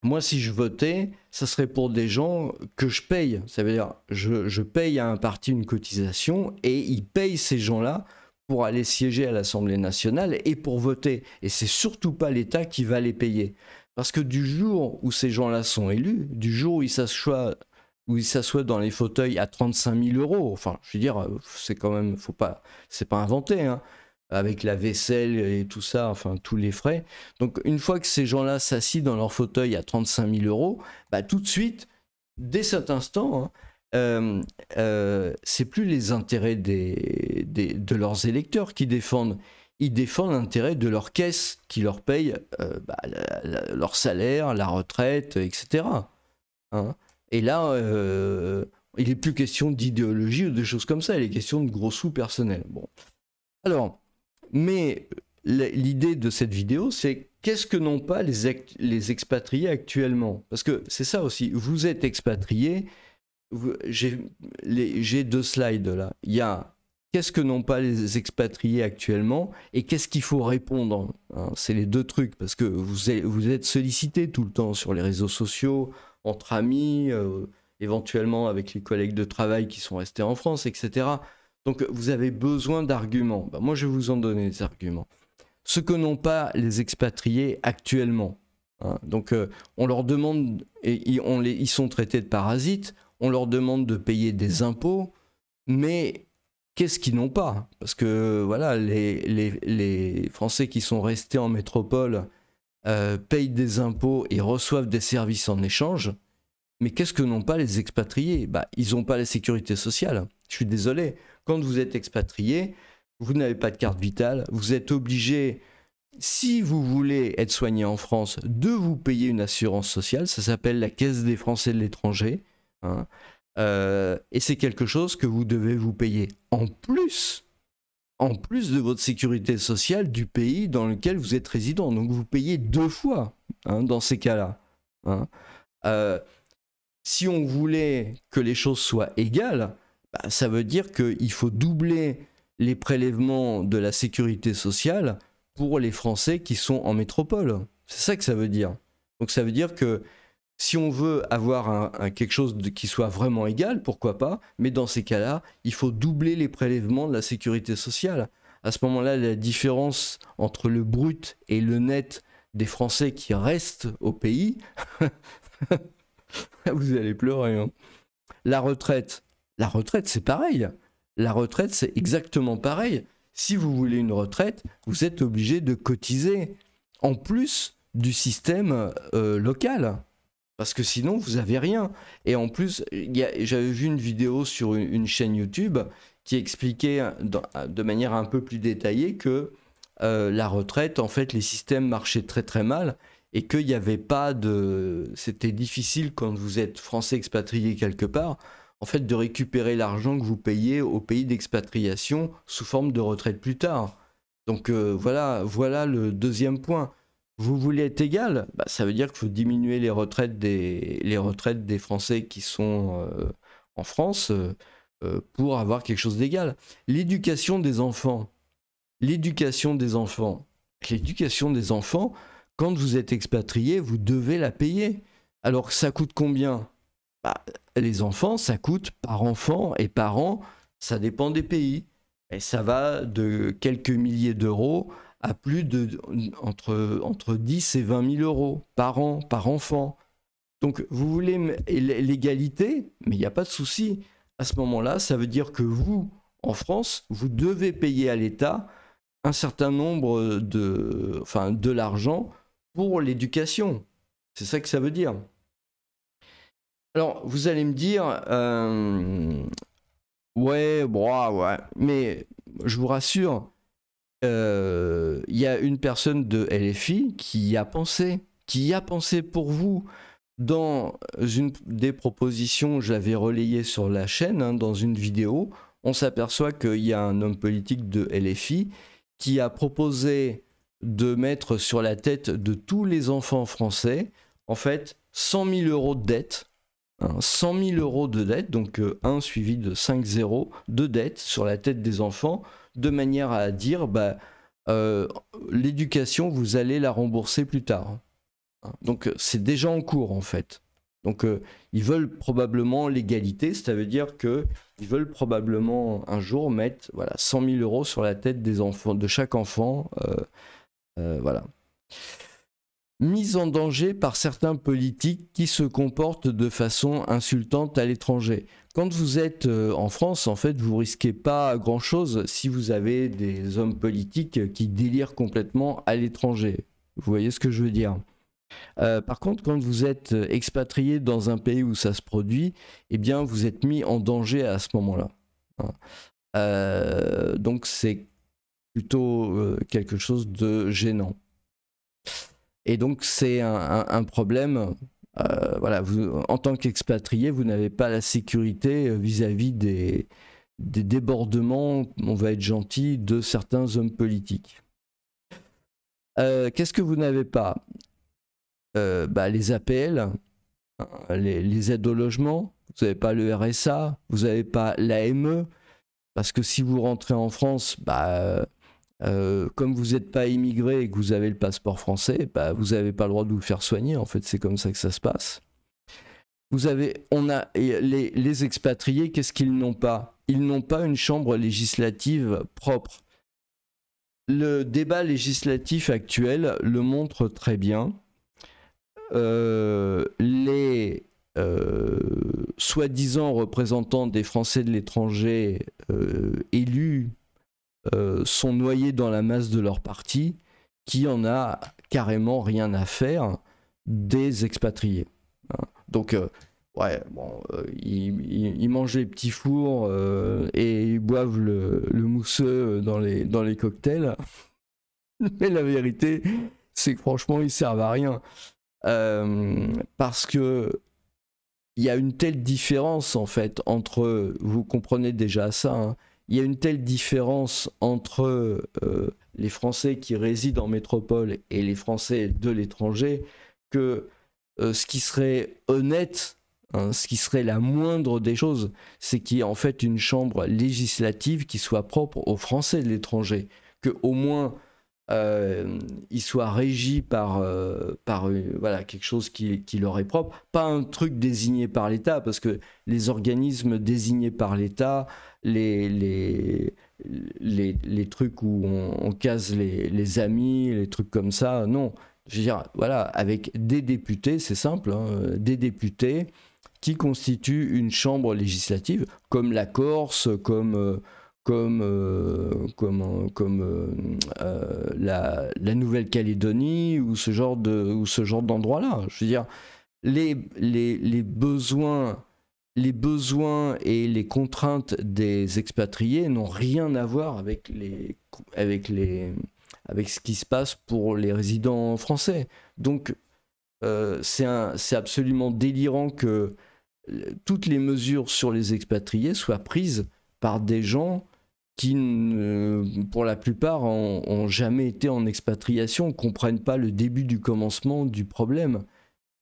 moi, si je votais, ça serait pour des gens que je paye. Ça veut dire, je paye à un parti une cotisation et ils payent ces gens-là pour aller siéger à l'Assemblée nationale et pour voter. Et c'est surtout pas l'État qui va les payer. Parce que du jour où ces gens-là sont élus, du jour où ils s'assoient dans les fauteuils à 35 000 euros, enfin, je veux dire, c'est quand même, c'est pas inventé, hein, avec la vaisselle et tout ça, enfin, tous les frais. Donc, une fois que ces gens-là s'assient dans leur fauteuil à 35 000 euros, bah, tout de suite, dès cet instant, hein, c'est plus les intérêts de leurs électeurs qui défendent. Ils défendent l'intérêt de leur caisse qui leur paye leur salaire, la retraite, etc. Hein. Et là, il n'est plus question d'idéologie ou de choses comme ça, il est question de gros sous personnels. Bon. Alors, mais l'idée de cette vidéo, c'est qu'est-ce que n'ont pas les expatriés actuellement? Parce que c'est ça aussi, vous êtes expatrié. J'ai 2 slides là. Il y a qu'est-ce que n'ont pas les expatriés actuellement et qu'est-ce qu'il faut répondre, hein. C'est les deux trucs, parce que vous êtes sollicité tout le temps sur les réseaux sociaux, entre amis, éventuellement avec les collègues de travail qui sont restés en France, etc. Donc vous avez besoin d'arguments. Ben, moi, je vais vous en donner des arguments. Ce que n'ont pas les expatriés actuellement, hein. Donc on leur demande, et ils sont traités de parasites, on leur demande de payer des impôts, mais qu'est-ce qu'ils n'ont pas? Parce que voilà, les Français qui sont restés en métropole payent des impôts et reçoivent des services en échange. Mais qu'est-ce que n'ont pas les expatriés? Bah, ils n'ont pas la sécurité sociale. Je suis désolé. Quand vous êtes expatrié, vous n'avez pas de carte vitale. Vous êtes obligé, si vous voulez être soigné en France, de vous payer une assurance sociale. Ça s'appelle la Caisse des Français de l'étranger, hein. Et c'est quelque chose que vous devez vous payer en plus de votre sécurité sociale du pays dans lequel vous êtes résident. Donc vous payez 2 fois, hein, dans ces cas-là, hein. Si on voulait que les choses soient égales, bah, ça veut dire qu'il faut doubler les prélèvements de la sécurité sociale pour les Français qui sont en métropole. C'est ça que ça veut dire. Donc ça veut dire que si on veut avoir quelque chose qui soit vraiment égal, pourquoi pas, mais dans ces cas-là, il faut doubler les prélèvements de la sécurité sociale. À ce moment-là, la différence entre le brut et le net des Français qui restent au pays, vous allez pleurer, hein. La retraite, c'est pareil. La retraite, c'est exactement pareil. Si vous voulez une retraite, vous êtes obligé de cotiser en plus du système local. Parce que sinon, vous n'avez rien. Et en plus, j'avais vu une vidéo sur une chaîne YouTube qui expliquait de manière un peu plus détaillée que la retraite, en fait, les systèmes marchaient très très mal et qu'il n'y avait pas de... C'était difficile quand vous êtes français expatrié quelque part, en fait, de récupérer l'argent que vous payez au pays d'expatriation sous forme de retraite plus tard. Donc voilà le deuxième point. Vous voulez être égal, bah, ça veut dire qu'il faut diminuer les retraites des Français qui sont en France pour avoir quelque chose d'égal. L'éducation des enfants, quand vous êtes expatrié, vous devez la payer. Alors ça coûte combien? Bah, les enfants, ça coûte par enfant et par an, ça dépend des pays. Et ça va de quelques milliers d'euros à plus de entre 10 et 20 000 euros par an, par enfant. Donc vous voulez l'égalité, mais il n'y a pas de souci. À ce moment-là, ça veut dire que vous, en France, vous devez payer à l'État un certain nombre de l'argent pour l'éducation. C'est ça que ça veut dire. Alors, vous allez me dire, ouais, mais je vous rassure, il y a une personne de LFI qui y a pensé pour vous. Dans une des propositions, je l'avais relayée sur la chaîne, hein, dans une vidéo, on s'aperçoit qu'il y a un homme politique de LFI qui a proposé de mettre sur la tête de tous les enfants français, en fait, 100 000 euros de dette. 100 000 euros de dette, donc 1 suivi de 5 zéros de dette sur la tête des enfants, de manière à dire bah, l'éducation, vous allez la rembourser plus tard. Donc c'est déjà en cours en fait. Donc ils veulent probablement l'égalité, ça veut dire qu'ils veulent probablement un jour mettre 100 000 euros sur la tête des enfants, de chaque enfant. Voilà. Mise en danger par certains politiques qui se comportent de façon insultante à l'étranger. Quand vous êtes en France, en fait, vous risquez pas grand-chose si vous avez des hommes politiques qui délirent complètement à l'étranger. Vous voyez ce que je veux dire? Par contre, quand vous êtes expatrié dans un pays où ça se produit, eh bien, vous êtes mis en danger à ce moment-là. Donc, c'est plutôt quelque chose de gênant. Et donc, c'est un problème. Voilà, en tant qu'expatrié, vous n'avez pas la sécurité vis-à-vis des débordements, on va être gentil, de certains hommes politiques. Qu'est-ce que vous n'avez pas? Les APL, les aides au logement, vous n'avez pas le RSA, vous n'avez pas l'AME, Parce que si vous rentrez en France, comme vous n'êtes pas immigré et que vous avez le passeport français, vous n'avez pas le droit de vous faire soigner. En fait, c'est comme ça que ça se passe. Les expatriés, qu'est-ce qu'ils n'ont pas? Ils n'ont pas une chambre législative propre. Le débat législatif actuel le montre très bien. Les soi-disant représentants des Français de l'étranger élus sont noyés dans la masse de leur parti, qui en a carrément rien à faire des expatriés. Donc, ils mangent les petits fours et ils boivent le mousseux dans les cocktails. Mais la vérité, c'est que franchement, ils servent à rien. Parce que il y a une telle différence, en fait, entre... Vous comprenez déjà ça, hein, il y a une telle différence entre les Français qui résident en métropole et les Français de l'étranger que ce qui serait honnête, hein, ce qui serait la moindre des choses, c'est qu'il y ait en fait une chambre législative qui soit propre aux Français de l'étranger, qu'au moins il soit régi par voilà, quelque chose qui leur est propre, pas un truc désigné par l'État, parce que les organismes désignés par l'État, les trucs où on case les amis, les trucs comme ça, non. Je veux dire, voilà, avec des députés, c'est simple, hein, des députés qui constituent une chambre législative, comme la Corse, comme la Nouvelle-Calédonie ou ce genre d'endroit-là. Je veux dire, les besoins et les contraintes des expatriés n'ont rien à voir avec ce qui se passe pour les résidents français. Donc, c'est absolument délirant que toutes les mesures sur les expatriés soient prises par des gens qui, pour la plupart, ont jamais été en expatriation, ne comprennent pas le début du commencement du problème,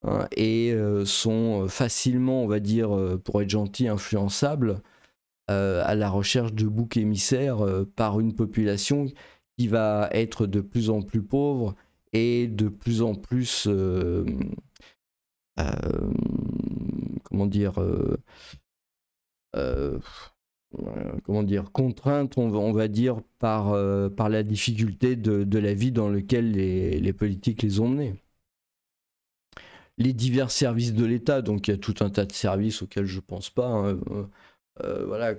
hein, et sont facilement, on va dire, pour être gentil, influençables à la recherche de boucs émissaires par une population qui va être de plus en plus pauvre et de plus en plus, contrainte, on va dire, par la difficulté de la vie dans laquelle les politiques les ont menés. Les divers services de l'État, donc il y a tout un tas de services auxquels je ne pense pas, hein, voilà,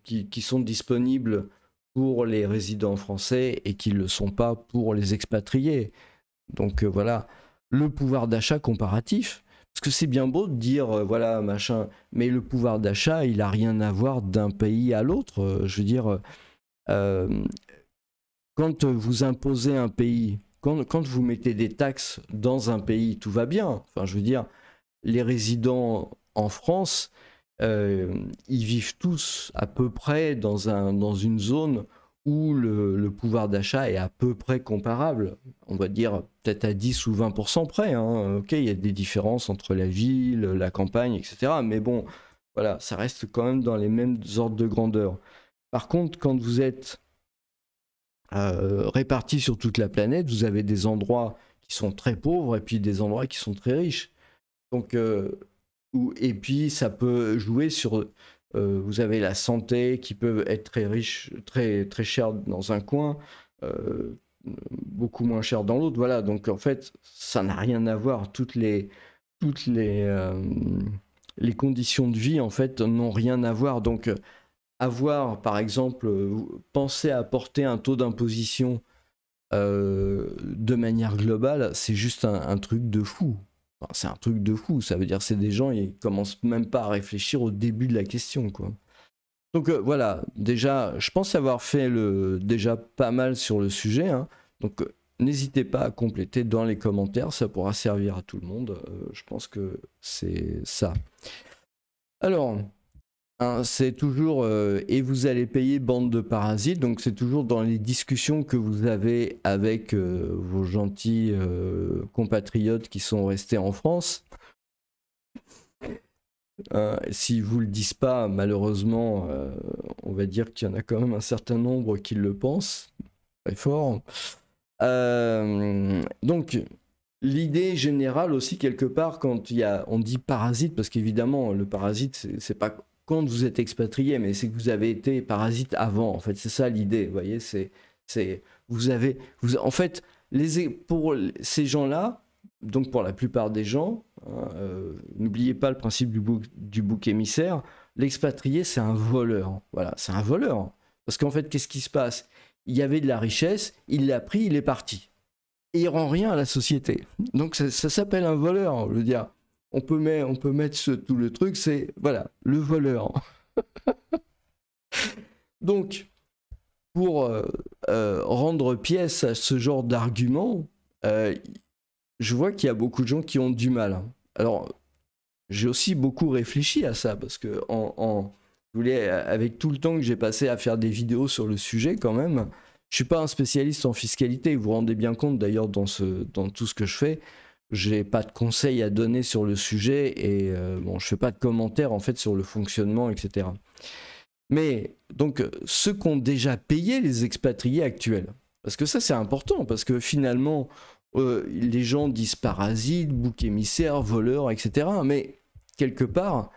qui sont disponibles pour les résidents français et qui ne le sont pas pour les expatriés. Donc voilà, le pouvoir d'achat comparatif. Parce que c'est bien beau de dire, voilà, machin, mais le pouvoir d'achat, il n'a rien à voir d'un pays à l'autre. Je veux dire, quand vous imposez un pays, quand vous mettez des taxes dans un pays, tout va bien. Enfin, je veux dire, les résidents en France, ils vivent tous à peu près dans une zone où le pouvoir d'achat est à peu près comparable. On va dire peut-être à 10 ou 20% près. Hein. Ok, il y a des différences entre la ville, la campagne, etc. Mais bon, voilà, ça reste quand même dans les mêmes ordres de grandeur. Par contre, quand vous êtes répartis sur toute la planète, vous avez des endroits qui sont très pauvres et puis des endroits qui sont très riches. Donc, et puis ça peut jouer sur... vous avez la santé qui peut être très riche, très, très chère dans un coin, beaucoup moins chère dans l'autre. Voilà, donc en fait, ça n'a rien à voir. Toutes les conditions de vie, en fait, n'ont rien à voir. Donc, avoir, par exemple, penser à porter un taux d'imposition de manière globale, c'est juste un truc de fou. Enfin, c'est un truc de fou, ça veut dire c'est des gens, ils commencent même pas à réfléchir au début de la question, quoi. Donc voilà, déjà, je pense avoir fait déjà pas mal sur le sujet, hein. Donc n'hésitez pas à compléter dans les commentaires, ça pourra servir à tout le monde, je pense que c'est ça. Alors, hein, c'est toujours et vous allez payer bande de parasites, donc c'est toujours dans les discussions que vous avez avec vos gentils compatriotes qui sont restés en France. hein. Si vous le disent pas, malheureusement, on va dire qu'il y en a quand même un certain nombre qui le pensent, très fort. Donc, l'idée générale aussi, quelque part, quand on dit parasite, parce qu'évidemment, le parasite, c'est pas quand vous êtes expatrié, mais c'est que vous avez été parasite avant, en fait. C'est ça l'idée, vous voyez, en fait, pour ces gens-là, donc pour la plupart des gens, hein, n'oubliez pas le principe du bouc émissaire, l'expatrié, c'est un voleur. Voilà, c'est un voleur. Parce qu'en fait, qu'est-ce qui se passe? Il y avait de la richesse, il l'a pris, il est parti. Et il rend rien à la société. Donc ça s'appelle un voleur, je veux dire. On peut mettre tout le truc, c'est, voilà, le voleur. Donc, pour rendre pièce à ce genre d'argument, je vois qu'il y a beaucoup de gens qui ont du mal. Alors, j'ai aussi beaucoup réfléchi à ça, parce que avec tout le temps que j'ai passé à faire des vidéos sur le sujet, quand même, je suis pas un spécialiste en fiscalité. Vous vous rendez bien compte, d'ailleurs, dans tout ce que je fais, j'ai pas de conseils à donner sur le sujet, et bon, je fais pas de commentaires, en fait, sur le fonctionnement, etc. Mais, donc, ceux qui ont déjà payé les expatriés actuels, parce que ça, c'est important, parce que finalement, les gens disent parasites, bouc émissaire, voleurs, etc. Mais, quelque part,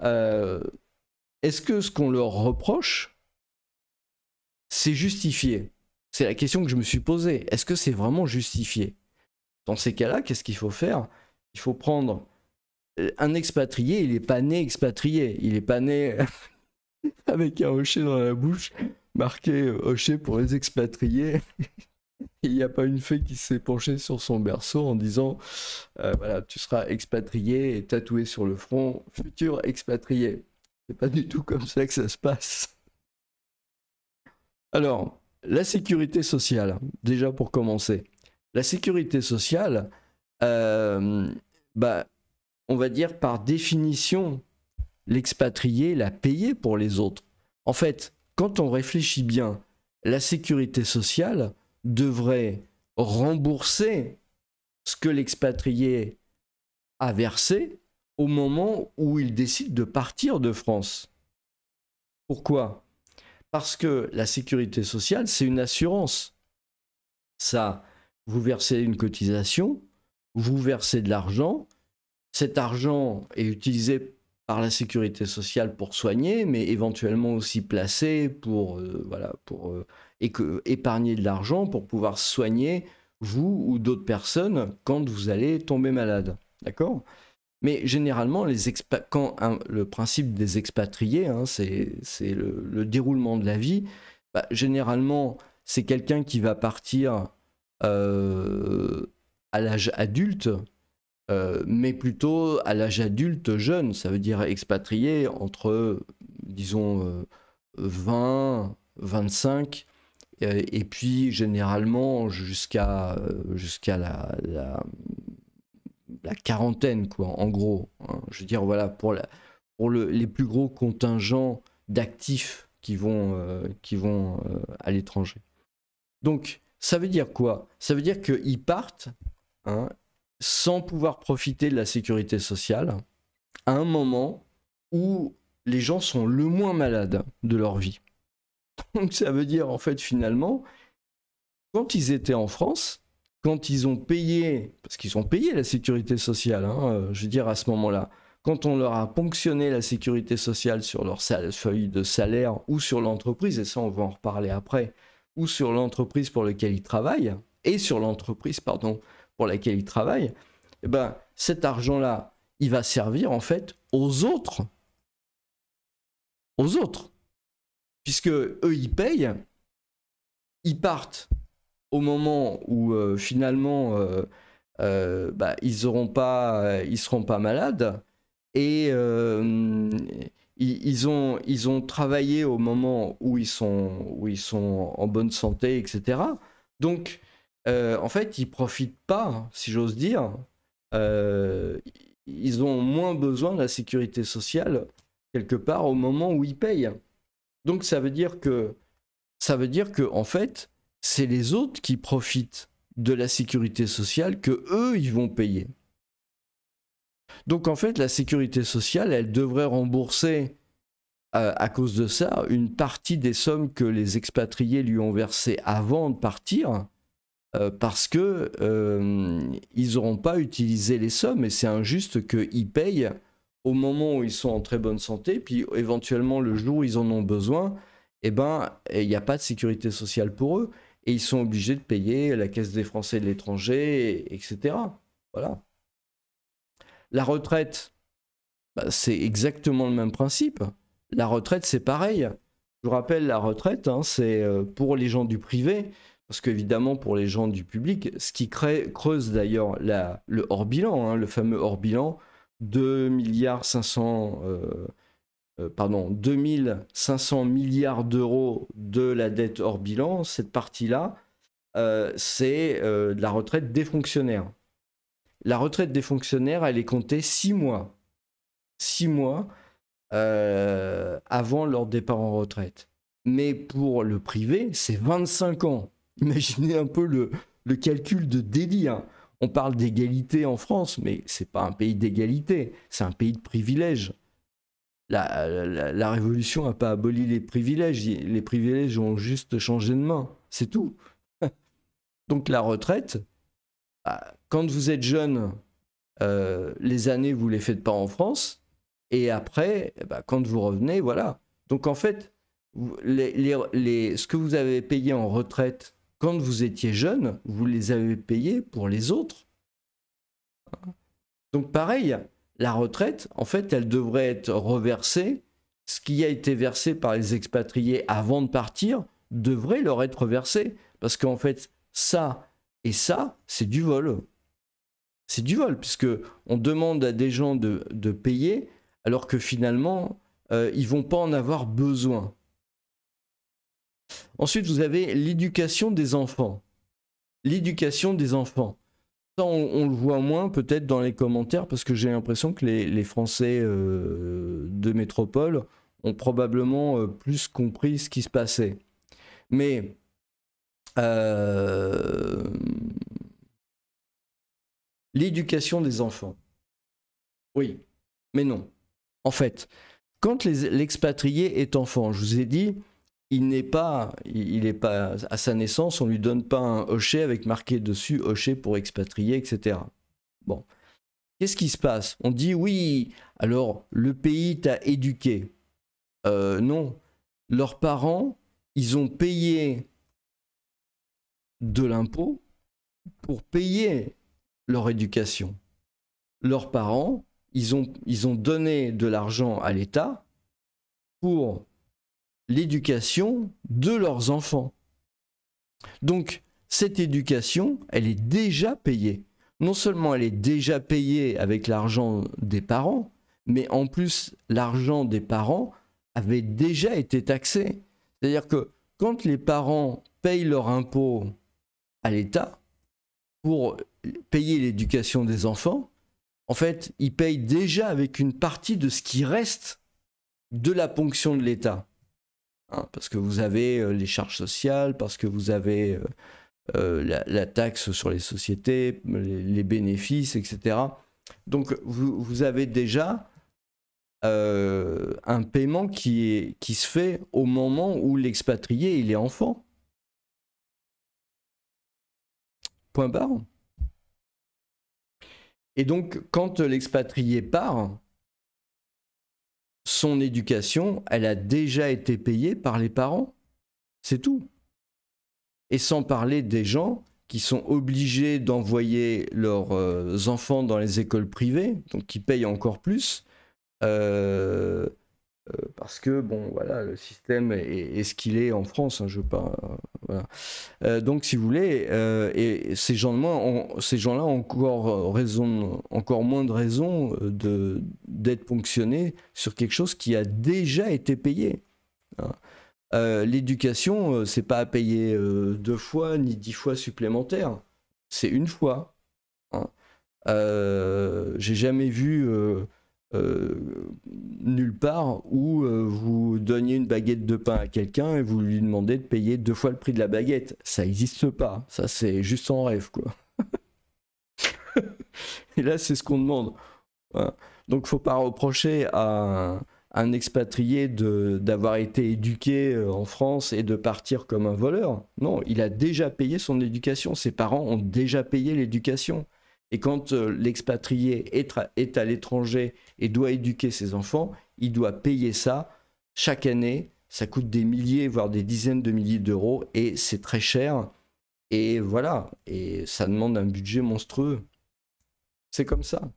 est-ce que ce qu'on leur reproche, c'est justifié? C'est la question que je me suis posée. Est-ce que c'est vraiment justifié? Dans ces cas-là, qu'est-ce qu'il faut faire? Il faut prendre un expatrié, il n'est pas né expatrié, il n'est pas né avec un hocher dans la bouche, marqué hocher pour les expatriés. Il n'y a pas une fée qui s'est penchée sur son berceau en disant voilà, tu seras expatrié et tatoué sur le front, futur expatrié. C'est pas du tout comme ça que ça se passe. Alors, la sécurité sociale, déjà pour commencer. La sécurité sociale, on va dire par définition, l'expatrié l'a payé pour les autres. En fait, quand on réfléchit bien, la sécurité sociale devrait rembourser ce que l'expatrié a versé au moment où il décide de partir de France. Pourquoi ? Parce que la sécurité sociale, c'est une assurance. Ça, vous versez une cotisation, vous versez de l'argent, cet argent est utilisé par la sécurité sociale pour soigner, mais éventuellement aussi placé pour épargner de l'argent pour pouvoir soigner vous ou d'autres personnes quand vous allez tomber malade. D'accord ? Mais généralement, le principe des expatriés, hein, c'est le déroulement de la vie, généralement, c'est quelqu'un qui va partir à l'âge adulte, mais plutôt à l'âge adulte jeune, ça veut dire expatrié entre, disons, 20, 25, et puis généralement jusqu'à la quarantaine, quoi, en gros. Hein. Je veux dire, voilà, pour les plus gros contingents d'actifs qui vont à l'étranger. Donc, ça veut dire quoi? Ça veut dire qu'ils partent, hein, sans pouvoir profiter de la sécurité sociale à un moment où les gens sont le moins malades de leur vie. Donc ça veut dire, en fait, finalement, quand ils étaient en France, quand ils ont payé, parce qu'ils ont payé la sécurité sociale, hein, je veux dire, à ce moment-là, quand on leur a ponctionné la sécurité sociale sur leur feuille de salaire ou sur l'entreprise, et ça on va en reparler après, ou sur l'entreprise pour laquelle ils travaillent, et sur l'entreprise, pardon, pour laquelle ils travaillent, eh ben, cet argent-là, il va servir en fait aux autres. Aux autres. Puisque eux, ils payent, ils partent au moment où finalement ils seront pas malades, et ils ont travaillé au moment où ils sont en bonne santé, etc. Donc en fait, ils profitent pas, si j'ose dire. Ils ont moins besoin de la sécurité sociale quelque part au moment où ils payent. Donc ça veut dire que en fait, c'est les autres qui profitent de la sécurité sociale que eux ils vont payer. Donc en fait, la sécurité sociale, elle devrait rembourser à cause de ça une partie des sommes que les expatriés lui ont versées avant de partir, parce que ils n'auront pas utilisé les sommes et c'est injuste qu'ils payent au moment où ils sont en très bonne santé, puis éventuellement le jour où ils en ont besoin, eh ben, il n'y a pas de sécurité sociale pour eux et ils sont obligés de payer la Caisse des Français de l'étranger, etc. Voilà. La retraite, bah, c'est exactement le même principe. La retraite, c'est pareil. Je vous rappelle, la retraite, hein, c'est pour les gens du privé, parce qu'évidemment, pour les gens du public, ce qui creuse d'ailleurs le hors-bilan, hein, le fameux hors-bilan, 2500 milliards d'euros de la dette hors bilan, cette partie-là, c'est de la retraite des fonctionnaires. La retraite des fonctionnaires, elle est comptée 6 mois. 6 mois avant leur départ en retraite. Mais pour le privé, c'est 25 ans. Imaginez un peu le calcul de délire. On parle d'égalité en France, mais c'est pas un pays d'égalité, c'est un pays de privilèges. La Révolution n'a pas aboli les privilèges ont juste changé de main, c'est tout. Donc la retraite, quand vous êtes jeune, les années, vous ne les faites pas en France, et après, quand vous revenez, voilà. Donc en fait, ce que vous avez payé en retraite quand vous étiez jeune, vous les avez payés pour les autres. Donc pareil, la retraite, en fait, elle devrait être reversée. Ce qui a été versé par les expatriés avant de partir devrait leur être versé. Parce qu'en fait, ça et ça, c'est du vol. C'est du vol, puisque on demande à des gens de payer, alors que finalement, ils ne vont pas en avoir besoin. Ensuite, vous avez l'éducation des enfants. L'éducation des enfants. Ça, on le voit moins peut-être dans les commentaires parce que j'ai l'impression que les Français de métropole ont probablement plus compris ce qui se passait. Mais l'éducation des enfants. Oui, mais non. En fait, quand l'expatrié est enfant, je vous ai dit, il n'est pas à sa naissance, on lui donne pas un hochet avec marqué dessus hochet pour expatrié, etc. Bon, qu'est-ce qui se passe? On dit oui, alors le pays t'a éduqué. Non, leurs parents, ils ont payé de l'impôt pour payer leur éducation. Leurs parents, ils ont donné de l'argent à l'État pour l'éducation de leurs enfants. Donc, cette éducation, elle est déjà payée. Non seulement elle est déjà payée avec l'argent des parents, mais en plus, l'argent des parents avait déjà été taxé. C'est-à-dire que quand les parents payent leur impôt à l'État pour payer l'éducation des enfants, en fait, ils payent déjà avec une partie de ce qui reste de la ponction de l'État. Hein, parce que vous avez les charges sociales, parce que vous avez la taxe sur les sociétés, les bénéfices, etc. Donc vous avez déjà un paiement qui se fait au moment où l'expatrié il est enfant. Point barre. Et donc quand l'expatrié part, son éducation, elle a déjà été payée par les parents. C'est tout. Et sans parler des gens qui sont obligés d'envoyer leurs enfants dans les écoles privées, donc qui payent encore plus, parce que, bon, voilà, le système est ce qu'il est en France, hein, je veux pas... voilà. Donc, si vous voulez, et ces gens-là ont encore moins de raisons d'être ponctionnés sur quelque chose qui a déjà été payé. Hein. L'éducation, c'est pas à payer 2 fois ni 10 fois supplémentaires. C'est une fois. Hein. J'ai jamais vu nulle part où vous donniez une baguette de pain à quelqu'un et vous lui demandez de payer 2 fois le prix de la baguette. Ça n'existe pas. Ça, c'est juste en rêve, quoi. Et là, c'est ce qu'on demande. Voilà. Donc, faut pas reprocher à un expatrié d'avoir été éduqué en France et de partir comme un voleur. Non, il a déjà payé son éducation. Ses parents ont déjà payé l'éducation. Et quand l'expatrié est à l'étranger et doit éduquer ses enfants, il doit payer ça chaque année. Ça coûte des milliers, voire des dizaines de milliers d'euros, et c'est très cher. Et voilà, et ça demande un budget monstrueux. C'est comme ça.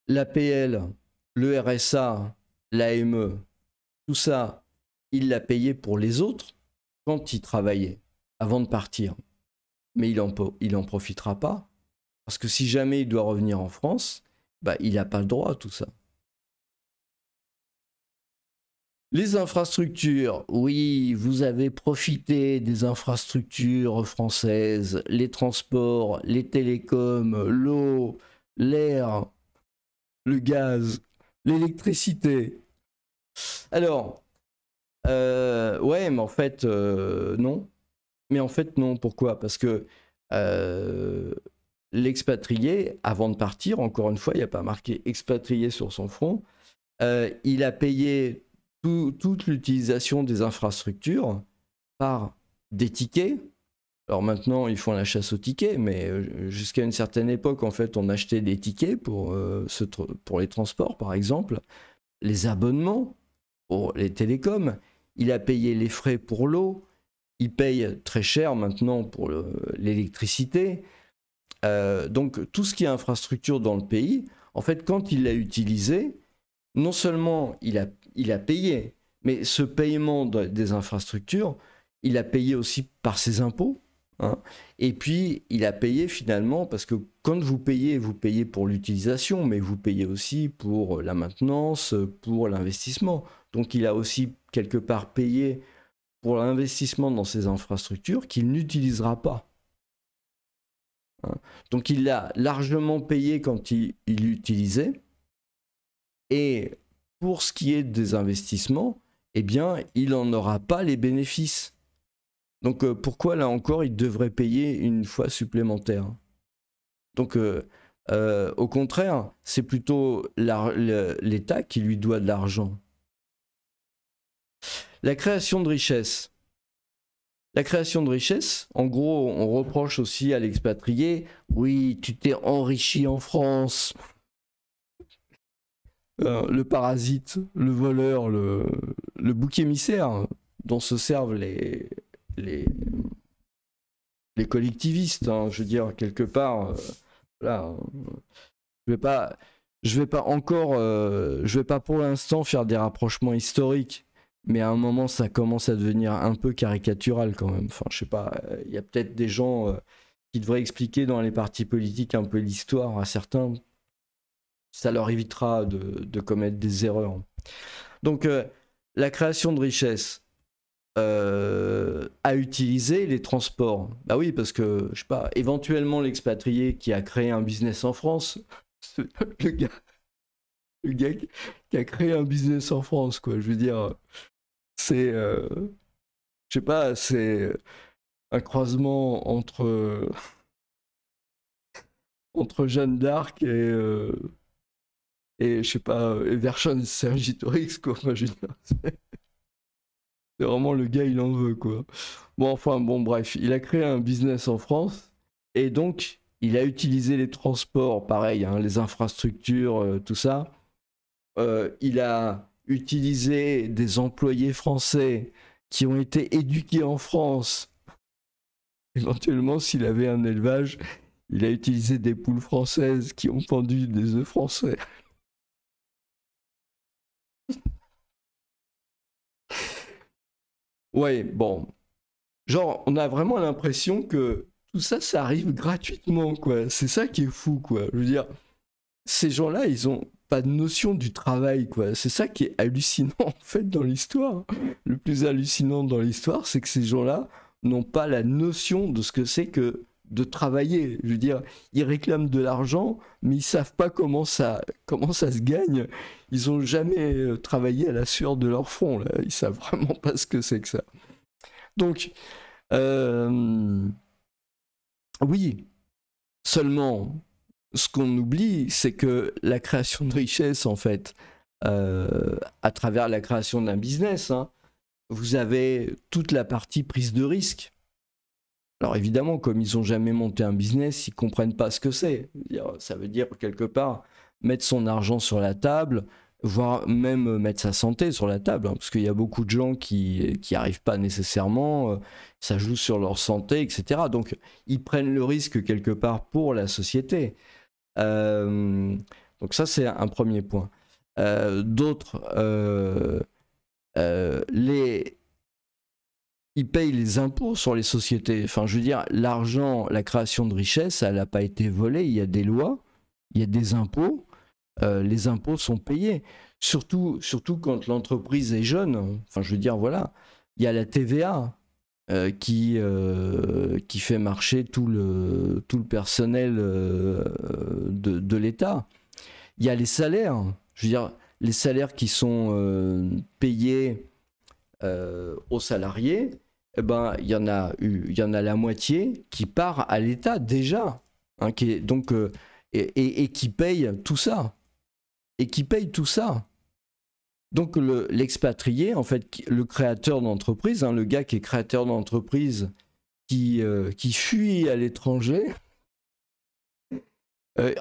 L'APL, le RSA, l'AME, tout ça, il l'a payé pour les autres quand il travaillait, avant de partir. Mais il en profitera pas. Parce que si jamais il doit revenir en France, bah, il n'a pas le droit à tout ça. Les infrastructures, oui, vous avez profité des infrastructures françaises, les transports, les télécoms, l'eau, l'air, le gaz, l'électricité. Alors, ouais, mais en fait, non. Mais en fait, non. Pourquoi? Parce que l'expatrié, avant de partir, encore une fois, il n'y a pas marqué expatrié sur son front, il a payé toute l'utilisation des infrastructures par des tickets. Alors maintenant, ils font la chasse aux tickets, mais jusqu'à une certaine époque, en fait, on achetait des tickets pour les transports, par exemple, les abonnements pour les télécoms. Il a payé les frais pour l'eau. Il paye très cher maintenant pour l'électricité. Donc tout ce qui est infrastructure dans le pays, en fait, quand il l'a utilisé, non seulement il a payé, mais ce paiement des infrastructures, il a payé aussi par ses impôts. Hein, et puis, il a payé finalement, parce que quand vous payez pour l'utilisation, mais vous payez aussi pour la maintenance, pour l'investissement. Donc, il a aussi quelque part payé pour l'investissement dans ces infrastructures qu'il n'utilisera pas. Hein. Donc, il l'a largement payé quand il l'utilisait. Et pour ce qui est des investissements, eh bien, il n'en aura pas les bénéfices. Donc, pourquoi, là encore, il devrait payer une fois supplémentaire? Donc, au contraire, c'est plutôt l'État qui lui doit de l'argent. La création de richesse. La création de richesse, en gros, on reproche aussi à l'expatrié, oui, tu t'es enrichi en France. Le parasite, le voleur, le bouc émissaire dont se servent les collectivistes. Hein, je veux dire, quelque part, là, je vais pas encore, je vais pas pour l'instant faire des rapprochements historiques, mais à un moment, ça commence à devenir un peu caricatural quand même. Enfin, je sais pas, il y a peut-être des gens qui devraient expliquer dans les partis politiques un peu l'histoire à certains. Ça leur évitera de commettre des erreurs. Donc, la création de richesse à utiliser les transports. Bah oui, parce que, je sais pas, éventuellement l'expatrié qui a créé un business en France, le gars qui a créé un business en France, quoi. Je veux dire, c'est, je sais pas, c'est un croisement entre Jeanne d'Arc et je sais pas, Vercingétorix, quoi. Enfin, je veux dire, c'est vraiment le gars, il en veut, quoi. Bon, enfin, bon, bref, il a créé un business en France et donc il a utilisé les transports, pareil, hein, les infrastructures, tout ça. Il a utilisé des employés français qui ont été éduqués en France. Éventuellement, s'il avait un élevage, il a utilisé des poules françaises qui ont pondu des œufs français. Ouais, bon. Genre, on a vraiment l'impression que tout ça, ça arrive gratuitement, quoi. C'est ça qui est fou, quoi. Je veux dire, ces gens-là, ils ont pas de notion du travail, quoi. C'est ça qui est hallucinant, en fait, dans l'histoire. Le plus hallucinant dans l'histoire, c'est que ces gens-là n'ont pas la notion de ce que c'est que de travailler. Je veux dire, ils réclament de l'argent, mais ils savent pas comment ça se gagne. Ils ont jamais travaillé à la sueur de leur front, là. Ils savent vraiment pas ce que c'est que ça. Donc, oui, seulement, ce qu'on oublie, c'est que la création de richesse, en fait, à travers la création d'un business, hein, vous avez toute la partie prise de risque. Alors évidemment, comme ils n'ont jamais monté un business, ils ne comprennent pas ce que c'est. Ça veut dire quelque part mettre son argent sur la table, voire même mettre sa santé sur la table, hein, parce qu'il y a beaucoup de gens qui n'y arrivent pas nécessairement, ça joue sur leur santé, etc. Donc ils prennent le risque quelque part pour la société. Donc ça, c'est un premier point. D'autres, ils payent les impôts sur les sociétés. Enfin, je veux dire, l'argent, la création de richesse, elle n'a pas été volée. Il y a des lois, il y a des impôts. Les impôts sont payés. Surtout quand l'entreprise est jeune. Enfin, je veux dire, voilà. Il y a la TVA qui fait marcher tout le personnel de l'État. Il y a les salaires. Je veux dire, les salaires qui sont payés aux salariés, eh ben, il y en a la moitié qui part à l'État déjà, hein, donc, et qui paye tout ça. Et qui paye tout ça. Donc l'expatrié, en fait, le créateur d'entreprise, hein, le gars qui est créateur d'entreprise, qui fuit à l'étranger,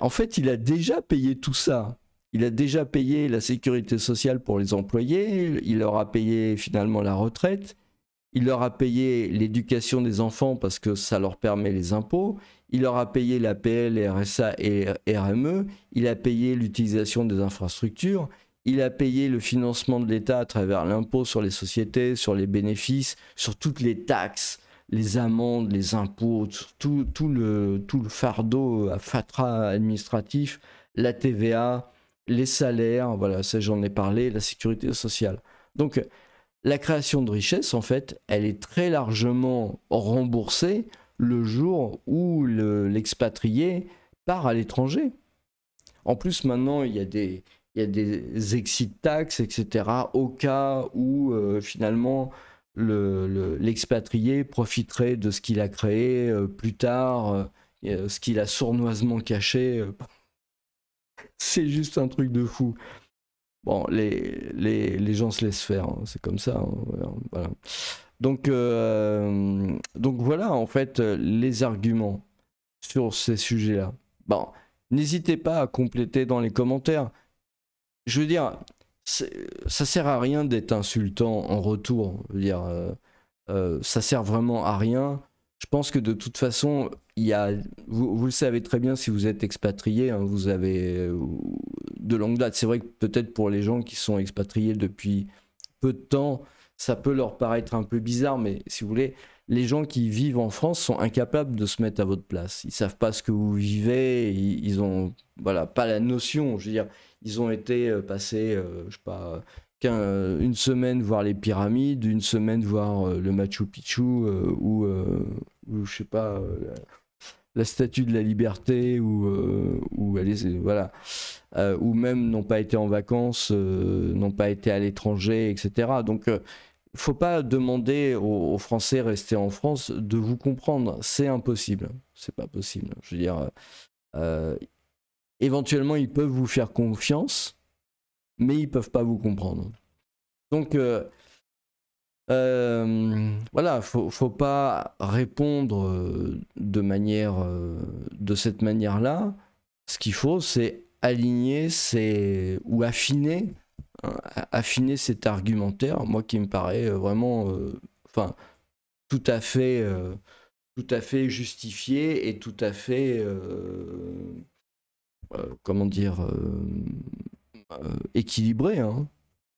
en fait, il a déjà payé tout ça. Il a déjà payé la sécurité sociale pour les employés, il leur a payé finalement la retraite, il leur a payé l'éducation des enfants parce que ça leur permet les impôts, il leur a payé l'APL, RSA et RME, il a payé l'utilisation des infrastructures, il a payé le financement de l'État à travers l'impôt sur les sociétés, sur les bénéfices, sur toutes les taxes, les amendes, les impôts, tout le fardeau à fatras administratif, la TVA, les salaires, voilà, ça j'en ai parlé, la sécurité sociale. Donc la création de richesse, en fait, elle est très largement remboursée le jour où l'expatrié part à l'étranger. En plus, maintenant, il y a des exit tax, etc., au cas où finalement l'expatrié profiterait de ce qu'il a créé plus tard, ce qu'il a sournoisement caché. C'est juste un truc de fou. Bon, les gens se laissent faire, hein, c'est comme ça. Hein, voilà. Donc voilà, en fait, les arguments sur ces sujets-là. Bon, n'hésitez pas à compléter dans les commentaires. Je veux dire, ça sert à rien d'être insultant en retour. Je veux dire, ça sert vraiment à rien. Je pense que de toute façon, vous le savez très bien si vous êtes expatrié, hein, vous avez de longue date. C'est vrai que peut-être pour les gens qui sont expatriés depuis peu de temps, ça peut leur paraître un peu bizarre, mais si vous voulez, les gens qui vivent en France sont incapables de se mettre à votre place. Ils ne savent pas ce que vous vivez, ils n'ont pas la notion. Je veux dire, ils ont été passés, je sais pas, une semaine voir les pyramides, une semaine voir le Machu Picchu ou je sais pas, la Statue de la Liberté ou voilà, ou même n'ont pas été en vacances, n'ont pas été à l'étranger, etc. Donc il ne faut pas demander aux Français restés en France de vous comprendre, c'est impossible, c'est pas possible. Je veux dire, éventuellement ils peuvent vous faire confiance, mais ils peuvent pas vous comprendre. Donc voilà, faut pas répondre de cette manière-là. Ce qu'il faut, c'est aligner ou affiner, hein, affiner cet argumentaire, moi qui me paraît vraiment, enfin, tout à fait justifié et tout à fait, comment dire, équilibré, hein,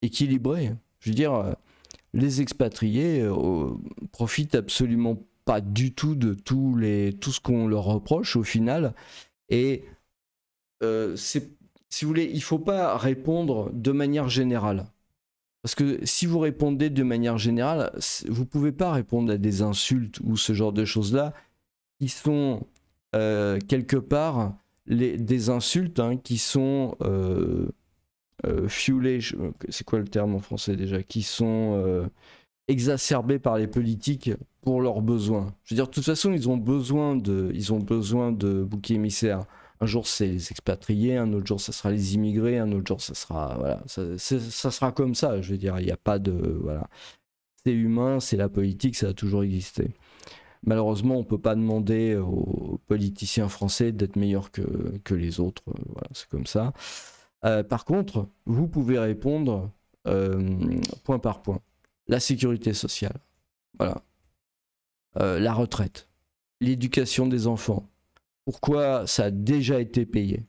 équilibré. Je veux dire, les expatriés profitent absolument pas du tout de tout ce qu'on leur reproche au final. Et si vous voulez, il ne faut pas répondre de manière générale. Parce que si vous répondez de manière générale, vous ne pouvez pas répondre à des insultes ou ce genre de choses-là qui sont quelque part des insultes, hein, qui sont fuelées, c'est quoi le terme en français déjà, qui sont exacerbées par les politiques pour leurs besoins. Je veux dire, de toute façon, ils ont besoin de boucs émissaires. Un jour c'est les expatriés, un autre jour ça sera les immigrés, un autre jour ça sera voilà, ça sera comme ça. Je veux dire, il n'y a pas de voilà, c'est humain, c'est la politique, ça a toujours existé. Malheureusement, on peut pas demander aux politiciens français d'être meilleurs que les autres. Voilà, c'est comme ça. Par contre, vous pouvez répondre point par point. La sécurité sociale, voilà. La retraite, l'éducation des enfants. Pourquoi ça a déjà été payé?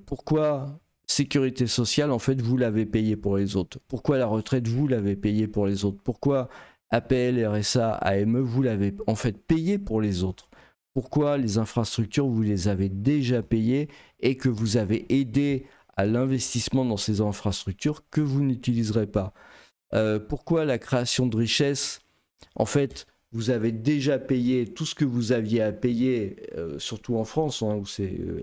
Pourquoi sécurité sociale, en fait, vous l'avez payé pour les autres? Pourquoi la retraite, vous l'avez payé pour les autres? Pourquoi APL, RSA, AME, vous l'avez en fait payé pour les autres? Pourquoi les infrastructures, vous les avez déjà payées et que vous avez aidé à l'investissement dans ces infrastructures que vous n'utiliserez pas? Pourquoi la création de richesse, en fait, vous avez déjà payé tout ce que vous aviez à payer, surtout en France, hein, où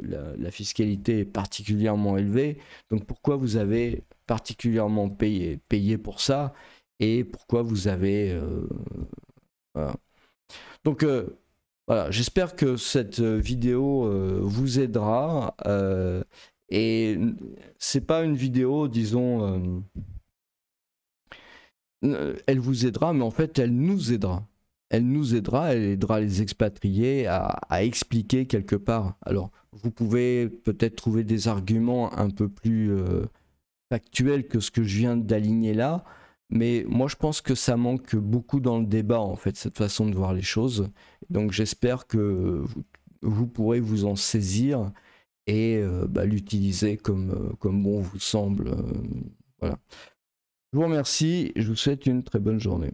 la fiscalité est particulièrement élevée. Donc pourquoi vous avez particulièrement payé pour ça et pourquoi vous avez... voilà. Donc voilà, j'espère que cette vidéo vous aidera. Et c'est pas une vidéo, disons... elle vous aidera, mais en fait, elle nous aidera. Elle nous aidera, elle aidera les expatriés à expliquer quelque part. Alors, vous pouvez peut-être trouver des arguments un peu plus factuels que ce que je viens d'aligner là, mais moi je pense que ça manque beaucoup dans le débat, en fait, cette façon de voir les choses. Donc j'espère que vous pourrez vous en saisir et l'utiliser comme bon vous semble. Voilà. Je vous remercie et je vous souhaite une très bonne journée.